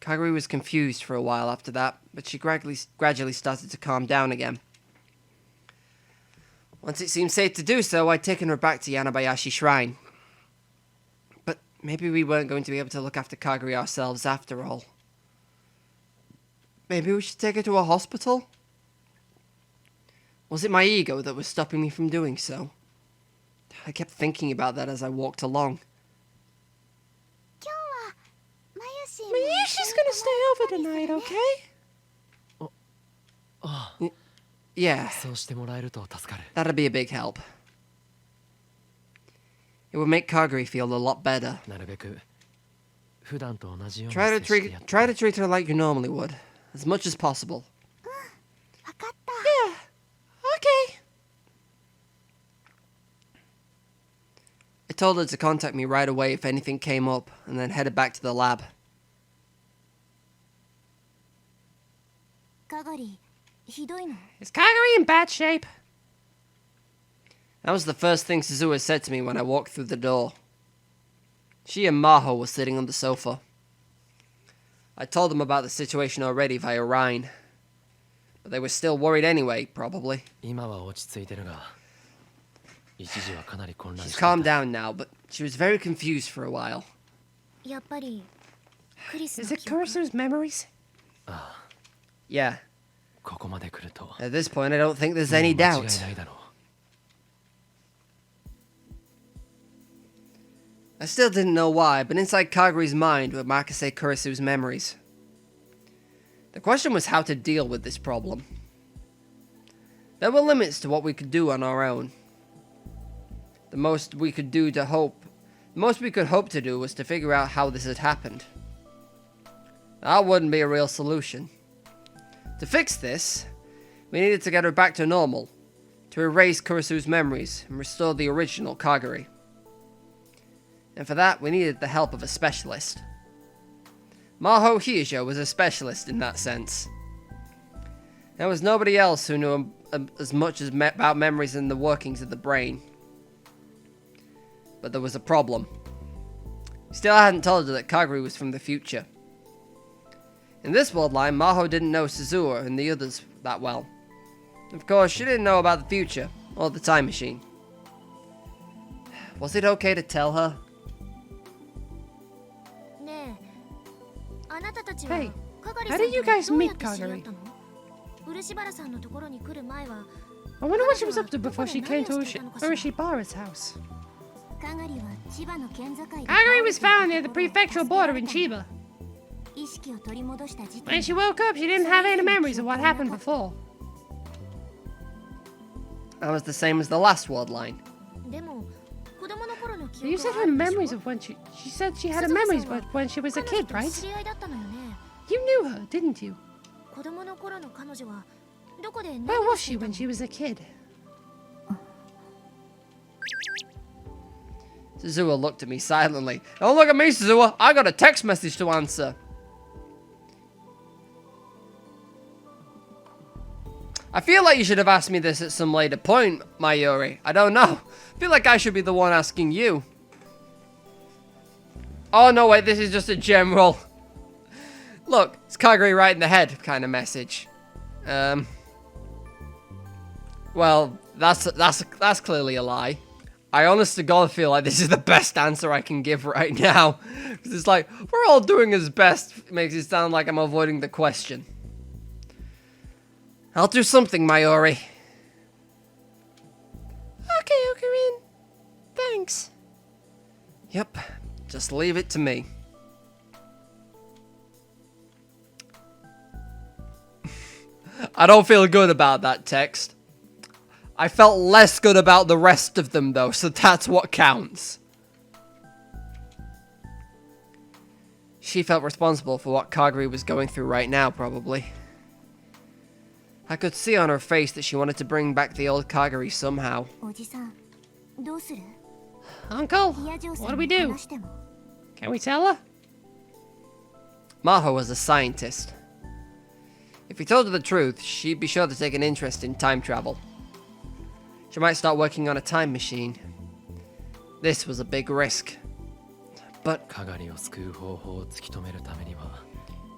[SPEAKER 1] Kaguri was confused for a while after that, but she gradually started to calm down again. Once it seemed safe to do so, I'd taken her back to Yanabayashi Shrine. But maybe we weren't going to be able to look after Kaguri ourselves after all. Maybe we should take her to a hospital? Was it my ego that was stopping me from doing so? I kept thinking about that as I walked along.
[SPEAKER 2] 今日はまゆし
[SPEAKER 3] Mayushi's gonna stay over tonight, okay?
[SPEAKER 4] あ
[SPEAKER 1] Yeah,
[SPEAKER 4] あそうしてもらえると助かる
[SPEAKER 1] that'd be a big help. It would make Kaguri feel a lot better.
[SPEAKER 4] なるべく普段と同じように
[SPEAKER 1] Try to
[SPEAKER 4] 接して
[SPEAKER 1] treat
[SPEAKER 4] やって
[SPEAKER 1] try to treat her like you normally would, as much as possible.
[SPEAKER 2] わかった
[SPEAKER 3] Yeah. Okay.
[SPEAKER 1] I told her to contact me right away if anything came up, and then headed back to the lab.
[SPEAKER 2] かがりひどいの
[SPEAKER 3] Is Kaguri in bad shape?
[SPEAKER 1] That was the first thing Suzuha said to me when I walked through the door. She and Maho were sitting on the sofa. I told them about the situation already via Rhine. But they were still worried anyway, probably.
[SPEAKER 4] 今は落ち着いてるが一時はかなり混乱
[SPEAKER 1] She's
[SPEAKER 4] して
[SPEAKER 1] calmed
[SPEAKER 4] た
[SPEAKER 1] down now, but she was very confused for a while.
[SPEAKER 2] やっぱりクリス
[SPEAKER 3] Is
[SPEAKER 2] の
[SPEAKER 3] it
[SPEAKER 2] 記憶
[SPEAKER 3] Kurisu's memories?
[SPEAKER 1] Yeah,
[SPEAKER 4] ここまで来ると
[SPEAKER 1] at this point I don't think there's
[SPEAKER 4] もう
[SPEAKER 1] any
[SPEAKER 4] 間違
[SPEAKER 1] doubt.
[SPEAKER 4] いないだろう
[SPEAKER 1] I still didn't know why, but inside Kaguri's mind were Makase Kurisu's memories. The question was how to deal with this problem. There were limits to what we could do on our own. The most we could hope to do was to figure out how this had happened. That wouldn't be a real solution. To fix this, we needed to get her back to normal, to erase Kurisu's memories and restore the original Kaguri. And for that, we needed the help of a specialist. Maho Hijo was a specialist in that sense. There was nobody else who knew as much about memories and the workings of the brain. But there was a problem. Still, I hadn't told her that Kaguri was from the future. In this world line, Maho didn't know Suzuha and the others that well. Of course, she didn't know about the future, or the time machine. Was it okay to tell her?
[SPEAKER 2] ねえあなたたち
[SPEAKER 3] Hey,
[SPEAKER 2] はかがり
[SPEAKER 3] how
[SPEAKER 2] さん
[SPEAKER 3] did you
[SPEAKER 2] と
[SPEAKER 3] guys
[SPEAKER 2] どうや
[SPEAKER 3] meet
[SPEAKER 2] って知り合ったの
[SPEAKER 3] I wonder what she was up to before she came to Urishibara's house. Kagari was found near the prefectural border in Chiba. When she woke up, she didn't have any memories of what happened before.
[SPEAKER 1] That was the same as the last word line.
[SPEAKER 3] You said her memories of when she said she had memories but when she was a kid, right? You knew her, didn't you? Where was she when she was a kid?
[SPEAKER 1] Suzuha looked at me silently. Don't look at me, Suzuha. I got a text message to answer. I feel like you should have asked me this at some later point, Mayuri. I don't know. I feel like I should be the one asking you. Oh, no, wait. This is just a general... Look, it's Kagari right in the head kind of message. Well, that's clearly a lie. I honest to God feel like this is the best answer I can give right now. Because it's like, we're all doing as best. It makes it sound like I'm avoiding the question. I'll do something, Mayuri.
[SPEAKER 3] Okay, Ocarine. Thanks.
[SPEAKER 1] Yep, just leave it to me. I don't feel good about that text. I felt less good about the rest of them, though, so that's what counts. She felt responsible for what Kagari was going through right now, probably. I could see on her face that she wanted to bring back the old Kagari somehow.
[SPEAKER 3] Uncle, what do we do? Can we tell her?
[SPEAKER 1] Maho was a scientist. If we told her the truth, she'd be sure to take an interest in time travel. She might start working on a time machine. This was a big risk. But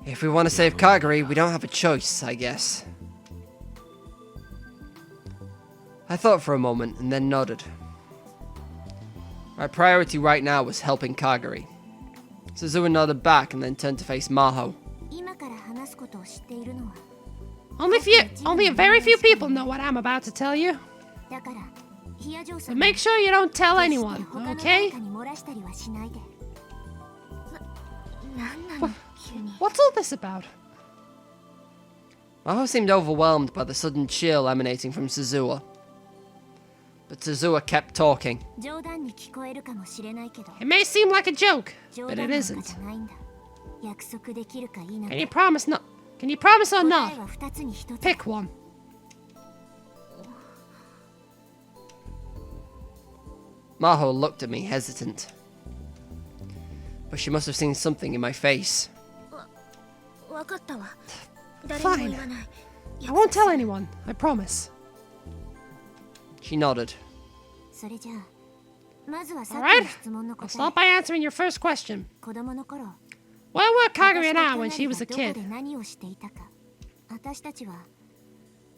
[SPEAKER 1] if we want to save Kagari, we don't have a choice, I guess. I thought for a moment and then nodded. My priority right now was helping Kagari. Suzuha nodded back and then turned to face Maho.
[SPEAKER 3] Only a very few people know what I'm about to tell you. So make sure you don't tell anyone, okay? What's all this about?
[SPEAKER 1] Maho seemed overwhelmed by the sudden chill emanating from Suzuha. But Suzuha kept talking.
[SPEAKER 3] It may seem like a joke, but it isn't. Can you promise not? Can you promise or not? Pick one.
[SPEAKER 1] Maho looked at me, hesitant. But she must have seen something in my face.
[SPEAKER 3] Fine. I won't tell anyone, I promise.
[SPEAKER 1] She nodded.
[SPEAKER 3] Alright, I'll start by answering your first question. Where were Kagari and I when she was a kid?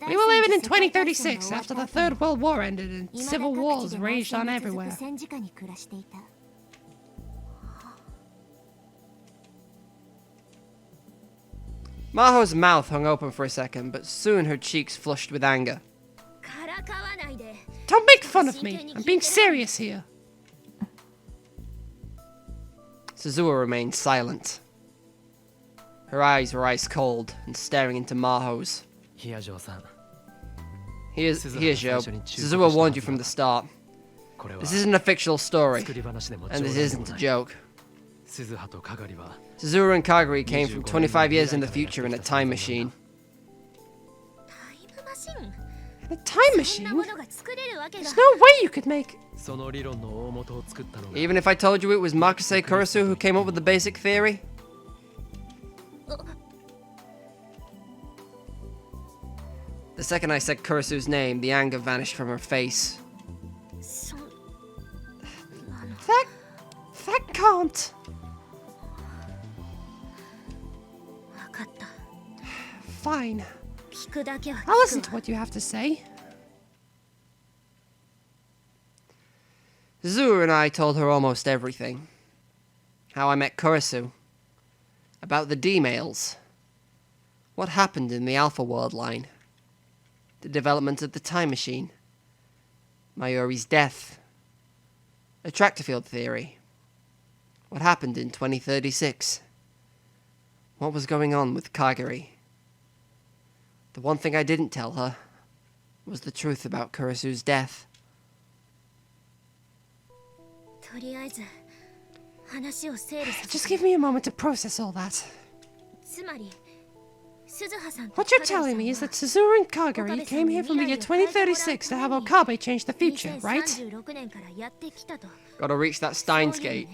[SPEAKER 3] We were living in 2036 after the Third World War ended and civil wars raged on everywhere.
[SPEAKER 1] Maho's mouth hung open for a second, but soon her cheeks flushed with anger.
[SPEAKER 3] Don't make fun of me. I'm being serious here.
[SPEAKER 1] Suzuha remained silent. Her eyes were ice cold and staring into Maho's. Here's Joe. Suzuha warned you from the start. This isn't a fictional story, and this isn't a joke. Suzuha and Kagari came from 25 years in the future in a time machine.
[SPEAKER 3] A time machine? There's no way you could make...
[SPEAKER 1] Even if I told you it was Makase Kurisu who came up with the basic theory? The second I said Kurisu's name, the anger vanished from her face.
[SPEAKER 3] That can't... Fine. I'll listen to what you have to say.
[SPEAKER 1] Suzuha and I told her almost everything. How I met Kurisu. About the D-mails. What happened in the Alpha World line. the development of the time machine, Mayuri's death, attractor field theory, what happened in 2036, what was going on with Kagari. The one thing I didn't tell her was the truth about Kurisu's death.
[SPEAKER 3] Just give me a moment to process all that. What you're telling me is that Suzuru and Kagari came here from the year 2036 to have Okabe change the future, right?
[SPEAKER 1] Gotta reach that Steins gate.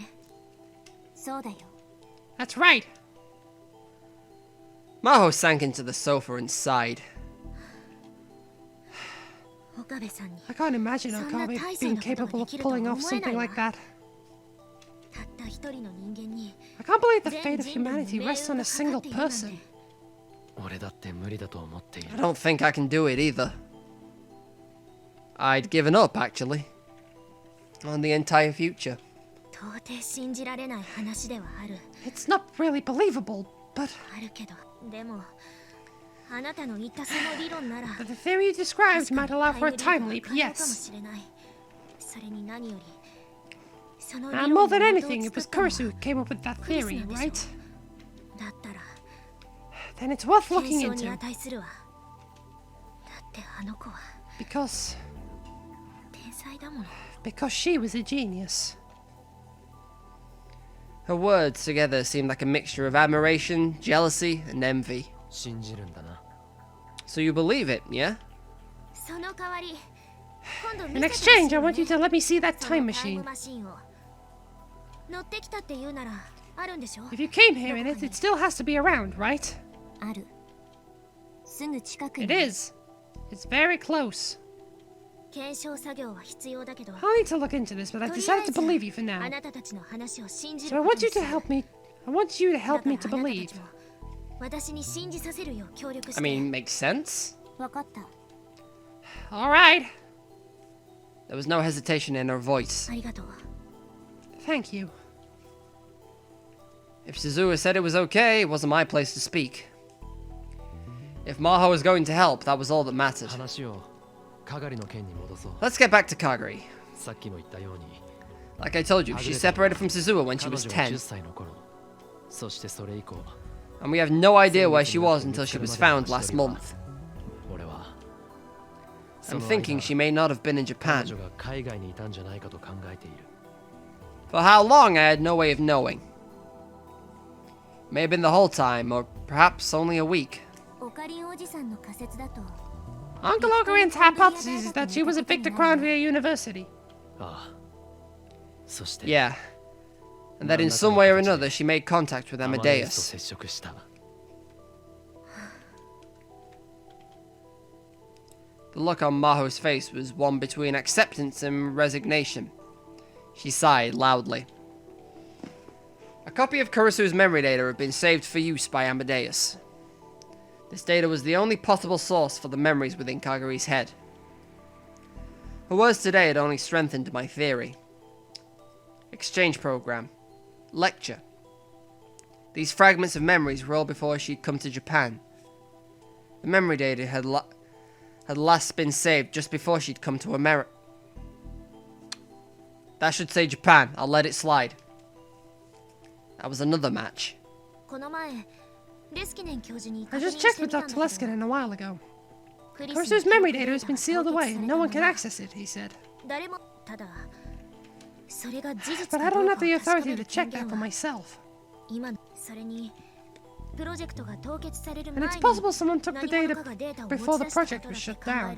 [SPEAKER 3] That's right.
[SPEAKER 1] Maho sank into the sofa and sighed.
[SPEAKER 3] I can't imagine Okabe being capable of pulling off something like that. I can't believe the fate of humanity rests on a single person.
[SPEAKER 1] I don't think I can do it either. I'd given up, actually, on the entire future.
[SPEAKER 3] It's not really believable, but the theory you described might allow for a time leap, yes. And more than anything, it was Kurisu who came up with that theory, right? Then it's worth looking into. Because she was a genius.
[SPEAKER 1] Her words together seemed like a mixture of admiration, jealousy, and envy. So you believe it, yeah?
[SPEAKER 3] In exchange, I want you to let me see that time machine. If you came here in it, it still has to be around, right? It is. It's very close. I'll need to look into this, but I've decided to believe you for now. So I want you to help me. I want you to help me to believe.
[SPEAKER 1] I mean, makes sense.
[SPEAKER 3] All right.
[SPEAKER 1] There was no hesitation in her voice.
[SPEAKER 3] Thank you.
[SPEAKER 1] If Suzuha said it was okay, it wasn't my place to speak. If Maho was going to help, that was all that mattered. Let's get back to Kagari. Like I told you, she separated from Suzuha when she was 10. And we have no idea where she was until she was found last month. I'm thinking she may not have been in Japan. For how long, I had no way of knowing. May have been the whole time, or perhaps only a week.
[SPEAKER 3] Uncle Okarin's hypothesis is that she was a Victor Crown via university.
[SPEAKER 1] Yeah. And that in some way or another she made contact with Amadeus. The look on Maho's face was one between acceptance and resignation. She sighed loudly. A copy of Kurisu's memory data had been saved for use by Amadeus. This data was the only possible source for the memories within Kagari's head. Her words today had only strengthened my theory. Exchange program. Lecture. These fragments of memories were all before she'd come to Japan. The memory data had last been saved just before she'd come to America. That should say Japan. I'll let it slide. That was another match.
[SPEAKER 3] I just checked with Dr. Leskinen a while ago. Kurisu's memory data has been sealed away and no one can access it, he said. But I don't have the authority to check that for myself. And it's possible someone took the data before the project was shut down.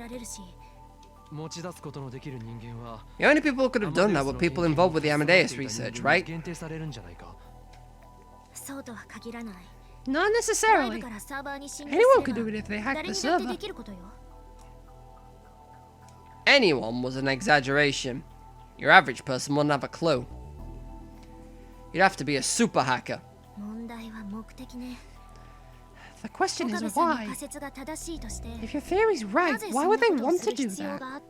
[SPEAKER 1] The only people who could have done that were people involved with the Amadeus research, right?
[SPEAKER 3] Not necessarily. Anyone could do it if they hacked the server.
[SPEAKER 1] Anyone was an exaggeration. Your average person wouldn't have a clue. You'd have to be a super hacker.
[SPEAKER 3] The question is why? If your theory's right, why would they want to do that?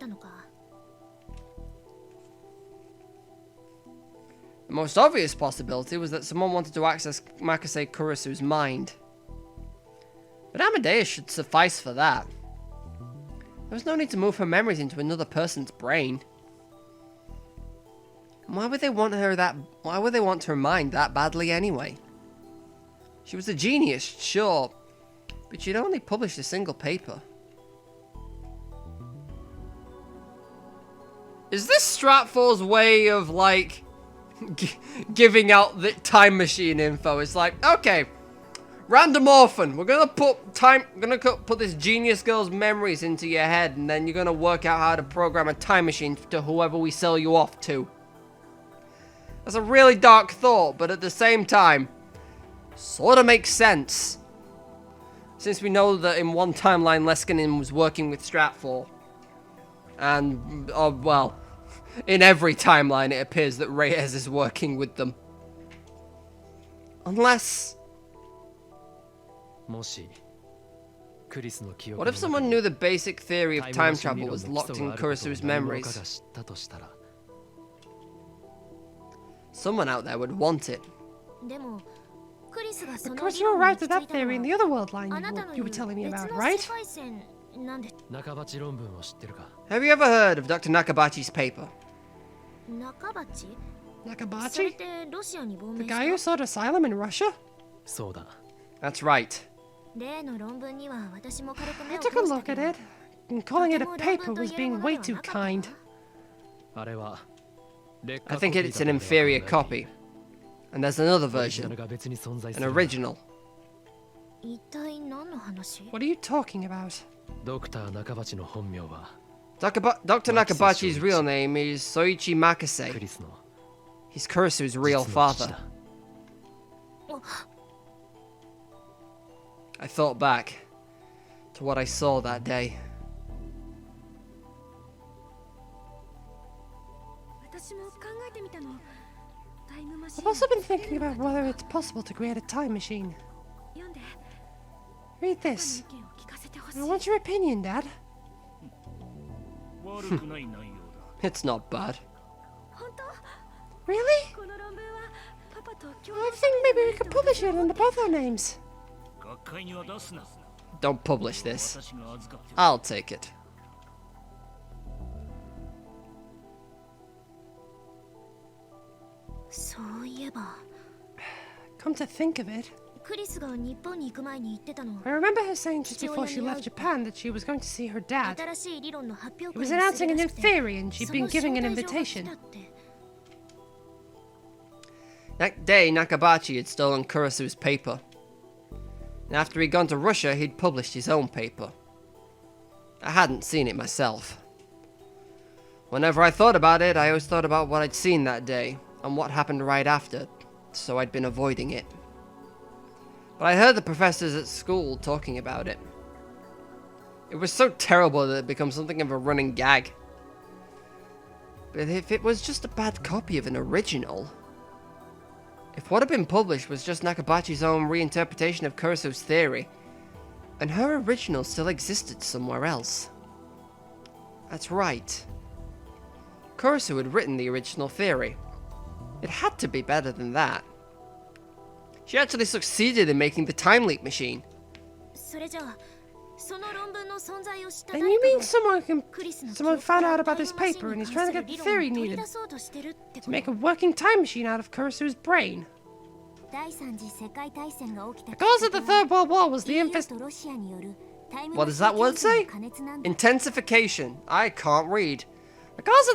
[SPEAKER 1] The most obvious possibility was that someone wanted to access Makase Kurisu's mind. But Amadeus should suffice for that. was no need to move her memories into another person's brain. And why would they want her mind that badly anyway? She was a genius, sure, but she'd only published a single paper. Is this Stratfor's way of, like, giving out the time machine info? It's like, okay, random orphan, we're gonna put this genius girl's memories into your head, and then you're gonna work out how to program a time machine to whoever we sell you off to. That's a really dark thought, but at the same time, sort of makes sense. Since we know that in one timeline Leskinen was working with Stratfor. And, well, in every timeline it appears that Reyes is working with them. Unless... What if someone knew the basic theory of time travel was locked in Kurisu's memories? Someone out there would want it.
[SPEAKER 3] But Kurisu arrived at that theory in the other world line you were telling me about, right?
[SPEAKER 1] Have you ever heard of Dr. Nakabachi's paper?
[SPEAKER 3] Nakabachi? The guy who sought asylum in Russia?
[SPEAKER 1] That's right.
[SPEAKER 3] I took a look at it, and calling it a paper was being way too kind.
[SPEAKER 1] I think it's an inferior copy. And there's another version. An original.
[SPEAKER 3] What are you talking about?
[SPEAKER 1] Dr. Nakabachi's real name is Soichi Makase. He's Kurisu's real father. I thought back to what I saw that day.
[SPEAKER 3] I've also been thinking about whether it's possible to create a time machine. Read this. I want your opinion, Dad.
[SPEAKER 1] It's not bad.
[SPEAKER 3] Really? I think maybe we could publish it under both our names.
[SPEAKER 1] Don't publish this. I'll take it.
[SPEAKER 3] Come to think of it, I remember her saying just before she left Japan that she was going to see her dad. He was announcing a new theory and she'd been giving an invitation.
[SPEAKER 1] That day, Nakabachi had stolen Kurisu's paper. And after he'd gone to Russia, he'd published his own paper. I hadn't seen it myself. Whenever I thought about it, I always thought about what I'd seen that day, and what happened right after, so I'd been avoiding it. But I heard the professors at school talking about it. It was so terrible that it became something of a running gag. But if it was just a bad copy of an original... If what had been published was just Nakabachi's own reinterpretation of Kurisu's theory, and her original still existed somewhere else. That's right. Kurisu had written the original theory. It had to be better than that. She actually succeeded in making the time leap machine.
[SPEAKER 3] Then you mean someone found out about this paper and is trying to get the theory needed to make a working time machine out of Kurisu's brain? The cause of the Third World War was the
[SPEAKER 1] What does that word say? Intensification. I can't read.
[SPEAKER 3] The cause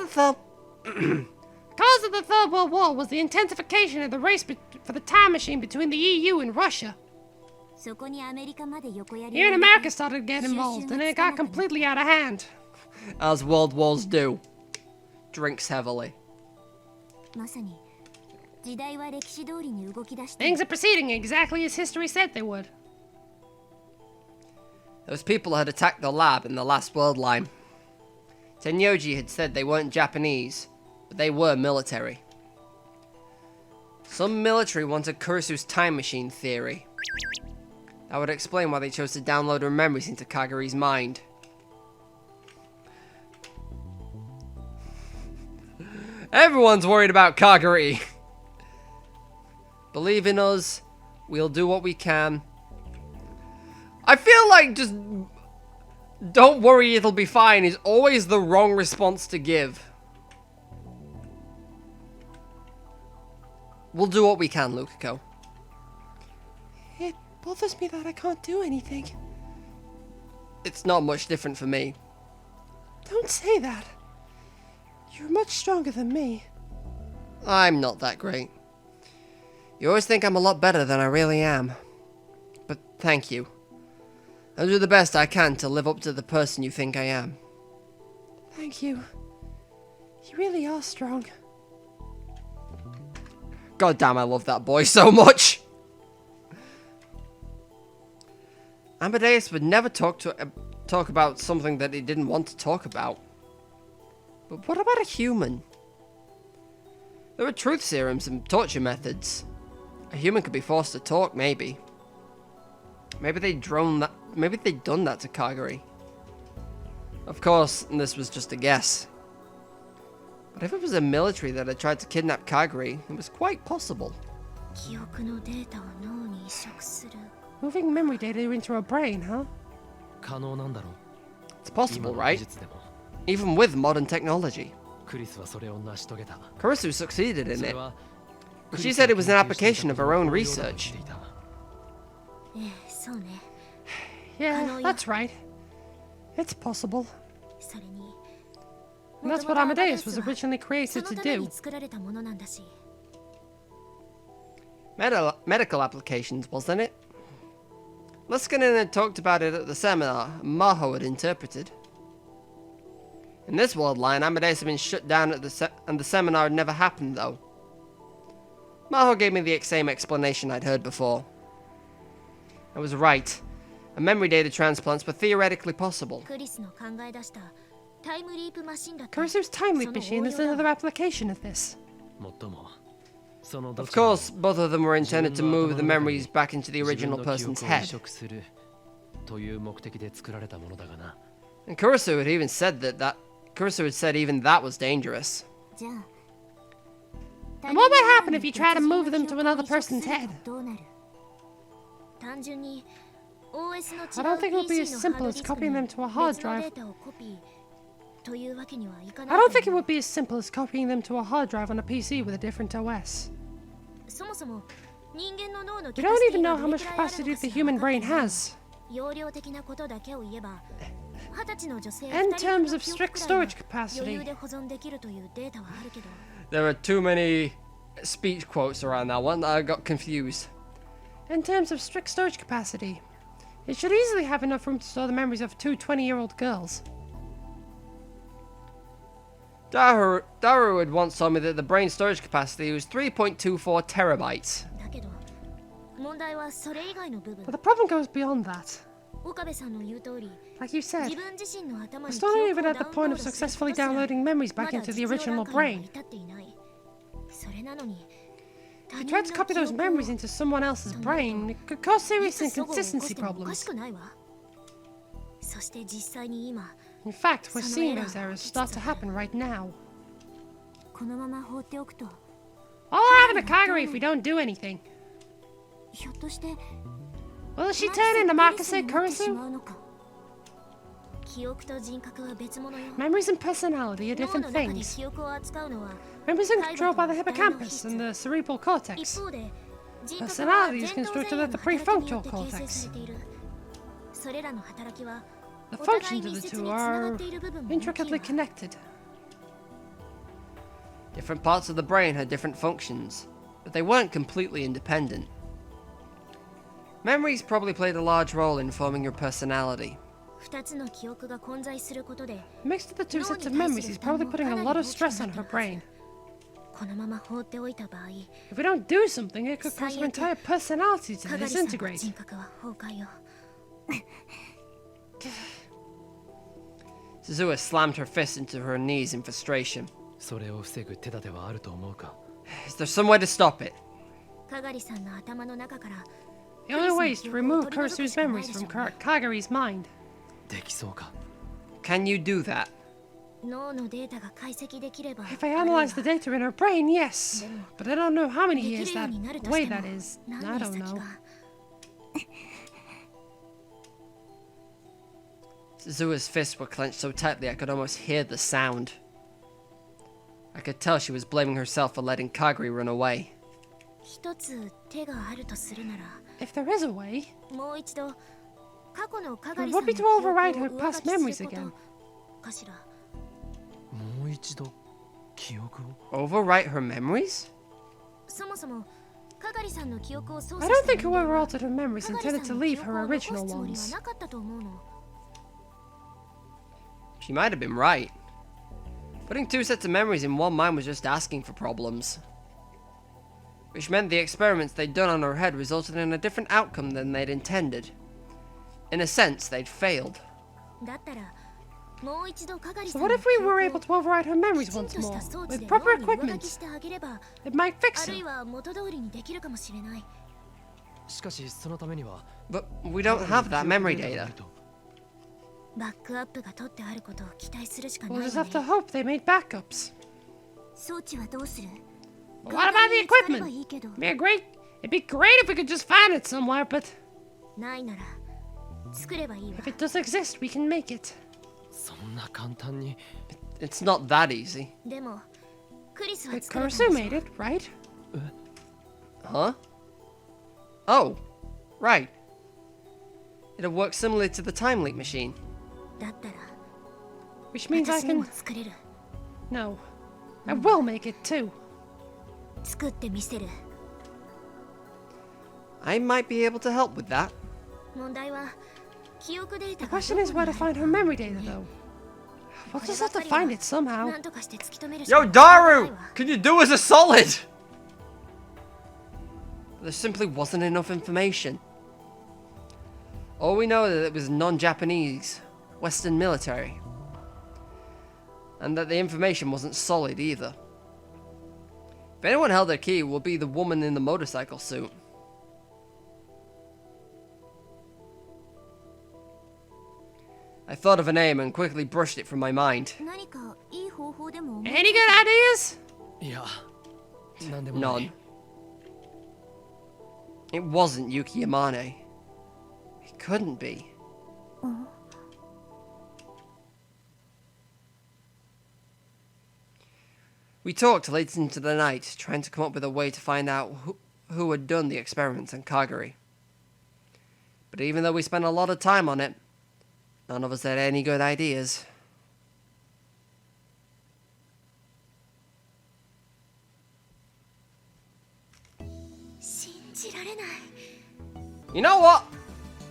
[SPEAKER 3] of the Third World War was the intensification of the race for the time machine between the EU and Russia. Even America started to get involved, and it got completely out of hand.
[SPEAKER 1] As world wars do. Drinks heavily.
[SPEAKER 3] Things are proceeding exactly as history said they would.
[SPEAKER 1] Those people had attacked the lab in the last world line. Tenyoji had said they weren't Japanese, but they were military. Some military wanted Kurisu's time machine theory. That would explain why they chose to download her memories into Kaguri's mind. Everyone's worried about Kaguri. Believe in us. We'll do what we can. I feel like just Don't worry, it'll be fine is always the wrong response to give. We'll do what we can, Lukiko.
[SPEAKER 3] It bothers me that I can't do anything.
[SPEAKER 1] It's not much different for me.
[SPEAKER 3] Don't say that. You're much stronger than me.
[SPEAKER 1] I'm not that great. You always think I'm a lot better than I really am. But thank you. I'll do the best I can to live up to the person you think I am.
[SPEAKER 3] Thank you. You really are strong.
[SPEAKER 1] God damn, I love that boy so much. Amadeus would never talk about something that he didn't want to talk about. But what about a human? There are truth serums and torture methods. A human could be forced to talk, maybe. Maybe they'd done that to Kagari. Of course, this was just a guess. But if it was a military that had tried to kidnap Kagari, it was quite possible.
[SPEAKER 3] Moving memory data into her brain, huh?
[SPEAKER 1] It's possible, right? Even with modern technology. Kurisu succeeded in it. But she said it was an application of her own research.
[SPEAKER 3] Yeah, that's right. It's possible. And that's what Amadeus was originally created to do.
[SPEAKER 1] Medical applications, wasn't it? Liskinen had talked about it at the seminar, and Maho had interpreted. In this world line, Amadeus had been shut down at and the seminar had never happened, though. Maho gave me the same explanation I'd heard before. I was right. And memory data transplants were theoretically possible.
[SPEAKER 3] Kurisu's time leap machine is another application of this.
[SPEAKER 1] Of course, both of them were intended to move the memories back into the original person's head. And Kurisu had even said Kurisu had said even that was dangerous.
[SPEAKER 3] And what would happen if you try to move them to another person's head? I don't think it would be as simple as copying them to a hard drive. I don't think it would be as simple as copying them to a hard drive on a PC with a different OS. We don't even know how much capacity the human brain has. In terms of strict storage capacity.
[SPEAKER 1] There are too many speech quotes around that one that I got confused.
[SPEAKER 3] In terms of strict storage capacity, it should easily have enough room to store the memories of two 20-year-old girls.
[SPEAKER 1] Daru had once told me that the brain storage capacity was 3.24 terabytes.
[SPEAKER 3] But the problem goes beyond that. Like you said, we're still not even at the point of successfully downloading memories back into the original brain. If you tried to copy those memories into someone else's brain, it could cause serious inconsistency problems. In fact, we're seeing those errors start to happen right now. All happen to Kagari if we don't do anything. Will she turn into Makase Kurisu? Memories and personality are different things. Memories are controlled by the hippocampus and the cerebral cortex. Personality is constructed at the prefrontal cortex. The functions of the two are intricately connected.
[SPEAKER 1] Different parts of the brain had different functions, but they weren't completely independent. Memories probably played a large role in forming your personality.
[SPEAKER 3] Mixed with the two sets of memories is probably putting a lot of stress on her brain. If we don't do something, it could cause her entire personality to disintegrate.
[SPEAKER 1] Suzuha slammed her fist into her knees in frustration. Is there some way to stop it?
[SPEAKER 3] The only way is to remove Kurisu's memories from Kagari's mind.
[SPEAKER 1] Can you do that?
[SPEAKER 3] If I analyze the data in her brain, yes. But I don't know how many years that is. I don't know.
[SPEAKER 1] Suzua's fists were clenched so tightly I could almost hear the sound. I could tell she was blaming herself for letting Kagari run away.
[SPEAKER 2] 一つ手があるとするなら
[SPEAKER 3] If there is a way,
[SPEAKER 2] もう一度過去の
[SPEAKER 3] it
[SPEAKER 2] 係
[SPEAKER 3] would
[SPEAKER 2] さんの
[SPEAKER 3] be
[SPEAKER 2] 記
[SPEAKER 3] to
[SPEAKER 2] 憶を
[SPEAKER 3] override her
[SPEAKER 2] 上
[SPEAKER 3] past
[SPEAKER 2] 書き
[SPEAKER 3] memories
[SPEAKER 2] するこ
[SPEAKER 3] again.
[SPEAKER 2] とかしら。
[SPEAKER 4] もう一度記憶を
[SPEAKER 1] Overwrite her memories?
[SPEAKER 2] そもそも係さんの記憶を操
[SPEAKER 3] I
[SPEAKER 2] 作
[SPEAKER 3] don't
[SPEAKER 2] した
[SPEAKER 3] think
[SPEAKER 2] 人間
[SPEAKER 3] whoever
[SPEAKER 2] は
[SPEAKER 3] altered her memories
[SPEAKER 2] 係
[SPEAKER 3] intended
[SPEAKER 2] さ
[SPEAKER 3] to
[SPEAKER 2] んの
[SPEAKER 3] leave
[SPEAKER 2] 記
[SPEAKER 3] her
[SPEAKER 2] 憶を残
[SPEAKER 3] original
[SPEAKER 2] すつもりは
[SPEAKER 3] ones.
[SPEAKER 2] なかったと思うの。
[SPEAKER 1] She might have been right. Putting two sets of memories in one mind was just asking for problems. Which meant the experiments they'd done on her head resulted in a different outcome than they'd intended. In a sense, they'd failed.
[SPEAKER 2] だったらもう一度係
[SPEAKER 3] So
[SPEAKER 2] さん
[SPEAKER 3] what
[SPEAKER 2] の
[SPEAKER 3] if
[SPEAKER 2] 記
[SPEAKER 3] we
[SPEAKER 2] 憶
[SPEAKER 3] were
[SPEAKER 2] を
[SPEAKER 3] able to override her
[SPEAKER 2] き
[SPEAKER 3] memories
[SPEAKER 2] ちん
[SPEAKER 3] once
[SPEAKER 2] とした
[SPEAKER 3] more,
[SPEAKER 2] 装置
[SPEAKER 3] with
[SPEAKER 2] で
[SPEAKER 3] proper
[SPEAKER 2] 脳に上書
[SPEAKER 3] equipment?
[SPEAKER 2] きしてあげれば
[SPEAKER 3] It might
[SPEAKER 2] あ
[SPEAKER 3] fix
[SPEAKER 2] るい
[SPEAKER 3] her.
[SPEAKER 2] は元通りにできるかもしれない。
[SPEAKER 4] しかしそのためには
[SPEAKER 1] But we don't have that memory data.
[SPEAKER 2] バックアップが取ってあることを期待するしかな
[SPEAKER 3] We'll
[SPEAKER 2] い
[SPEAKER 3] just
[SPEAKER 2] よ
[SPEAKER 3] have to
[SPEAKER 2] ね。
[SPEAKER 3] hope they made backups.
[SPEAKER 2] 装置はどうする？
[SPEAKER 3] But what about the
[SPEAKER 2] 簡単に見つかれば
[SPEAKER 3] equipment?
[SPEAKER 2] いいけど
[SPEAKER 3] It'd be great if we could just find it somewhere, but
[SPEAKER 2] ないなら作ればいいわ。
[SPEAKER 3] if it does exist, we can make it.
[SPEAKER 4] そんな簡単に
[SPEAKER 1] It's not that easy.
[SPEAKER 2] でもクリスは
[SPEAKER 3] But
[SPEAKER 2] 作れた
[SPEAKER 3] Kurusu
[SPEAKER 2] んでし
[SPEAKER 3] made it, right?
[SPEAKER 1] Huh? Oh, right. It'll work similarly to the time leak machine.
[SPEAKER 2] ょ。だったら
[SPEAKER 3] Which means I
[SPEAKER 2] 私にも
[SPEAKER 3] can...
[SPEAKER 2] 作れる。
[SPEAKER 3] No. I will make it too.
[SPEAKER 2] 作ってみせる。
[SPEAKER 1] I might be able to help with that.
[SPEAKER 2] 問題は記憶デー
[SPEAKER 3] The
[SPEAKER 2] タが
[SPEAKER 3] question
[SPEAKER 2] ど
[SPEAKER 3] is
[SPEAKER 2] こ
[SPEAKER 3] where
[SPEAKER 2] に
[SPEAKER 3] to
[SPEAKER 2] あ
[SPEAKER 3] find
[SPEAKER 2] る
[SPEAKER 3] her
[SPEAKER 2] か。
[SPEAKER 3] memory data, though. We'll
[SPEAKER 2] これ
[SPEAKER 3] just
[SPEAKER 2] ば
[SPEAKER 3] have
[SPEAKER 2] か
[SPEAKER 3] to
[SPEAKER 2] り
[SPEAKER 3] find
[SPEAKER 2] は
[SPEAKER 3] it somehow.
[SPEAKER 2] なんとかして突き止めるし
[SPEAKER 1] Yo,
[SPEAKER 2] かない
[SPEAKER 1] Daru!
[SPEAKER 2] わ。
[SPEAKER 1] Can you do us a solid? There simply wasn't enough information. All we know is that it was non-Japanese, Western military. And that the information wasn't solid either. If anyone held their key, it would be the woman in the motorcycle suit. I thought of a name and quickly brushed it from my mind.
[SPEAKER 2] 何かいい方法でも思い
[SPEAKER 3] Any good ideas?
[SPEAKER 4] いやなんでもない
[SPEAKER 1] None. It wasn't Yuki Yamane. It couldn't be. We talked late into the night, trying to come up with a way to find out who had done the experiments on Kagari. But even though we spent a lot of time on it, none of us had any good ideas. You know what?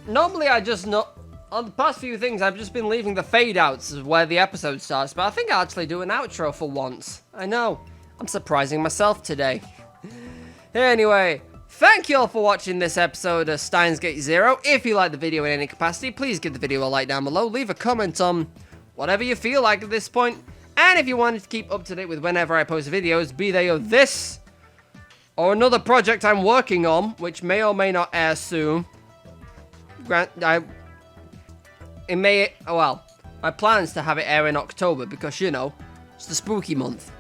[SPEAKER 1] Normally I just know... On the past few things, I've just been leaving the fade-outs of where the episode starts, but I think I'll actually do an outro for once. I know. I'm surprising myself today. Anyway, thank you all for watching this episode of Steins Gate Zero. If you liked the video in any capacity, please give the video a like down below. Leave a comment on whatever you feel like at this point. And if you wanted to keep up to date with whenever I post videos, be they of this or another project I'm working on, which may or may not air soon. My plan is to have it air in October because, you know, it's the spooky month.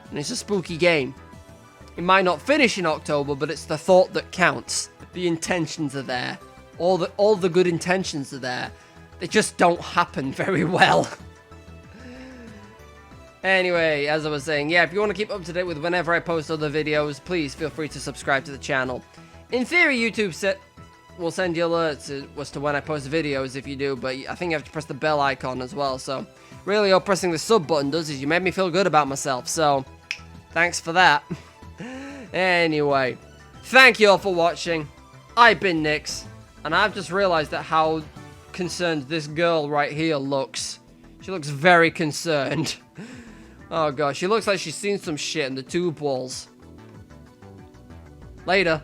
[SPEAKER 1] And it's a spooky game. It might not finish in October, but it's the thought that counts. The intentions are there. All the good intentions are there. They just don't happen very well. Anyway, as I was saying, yeah, if you want to keep up to date with whenever I post other videos, please feel free to subscribe to the channel. In theory, YouTube will send you alerts as to when I post videos if you do, but I think you have to press the bell icon as well, so really all pressing the sub button does is you made me feel good about myself, so thanks for that. Anyway, thank you all for watching. I've been Nix, and I've just realized that how concerned this girl right here looks. She looks very concerned. Oh gosh, she looks like she's seen some shit in the tube walls. Later.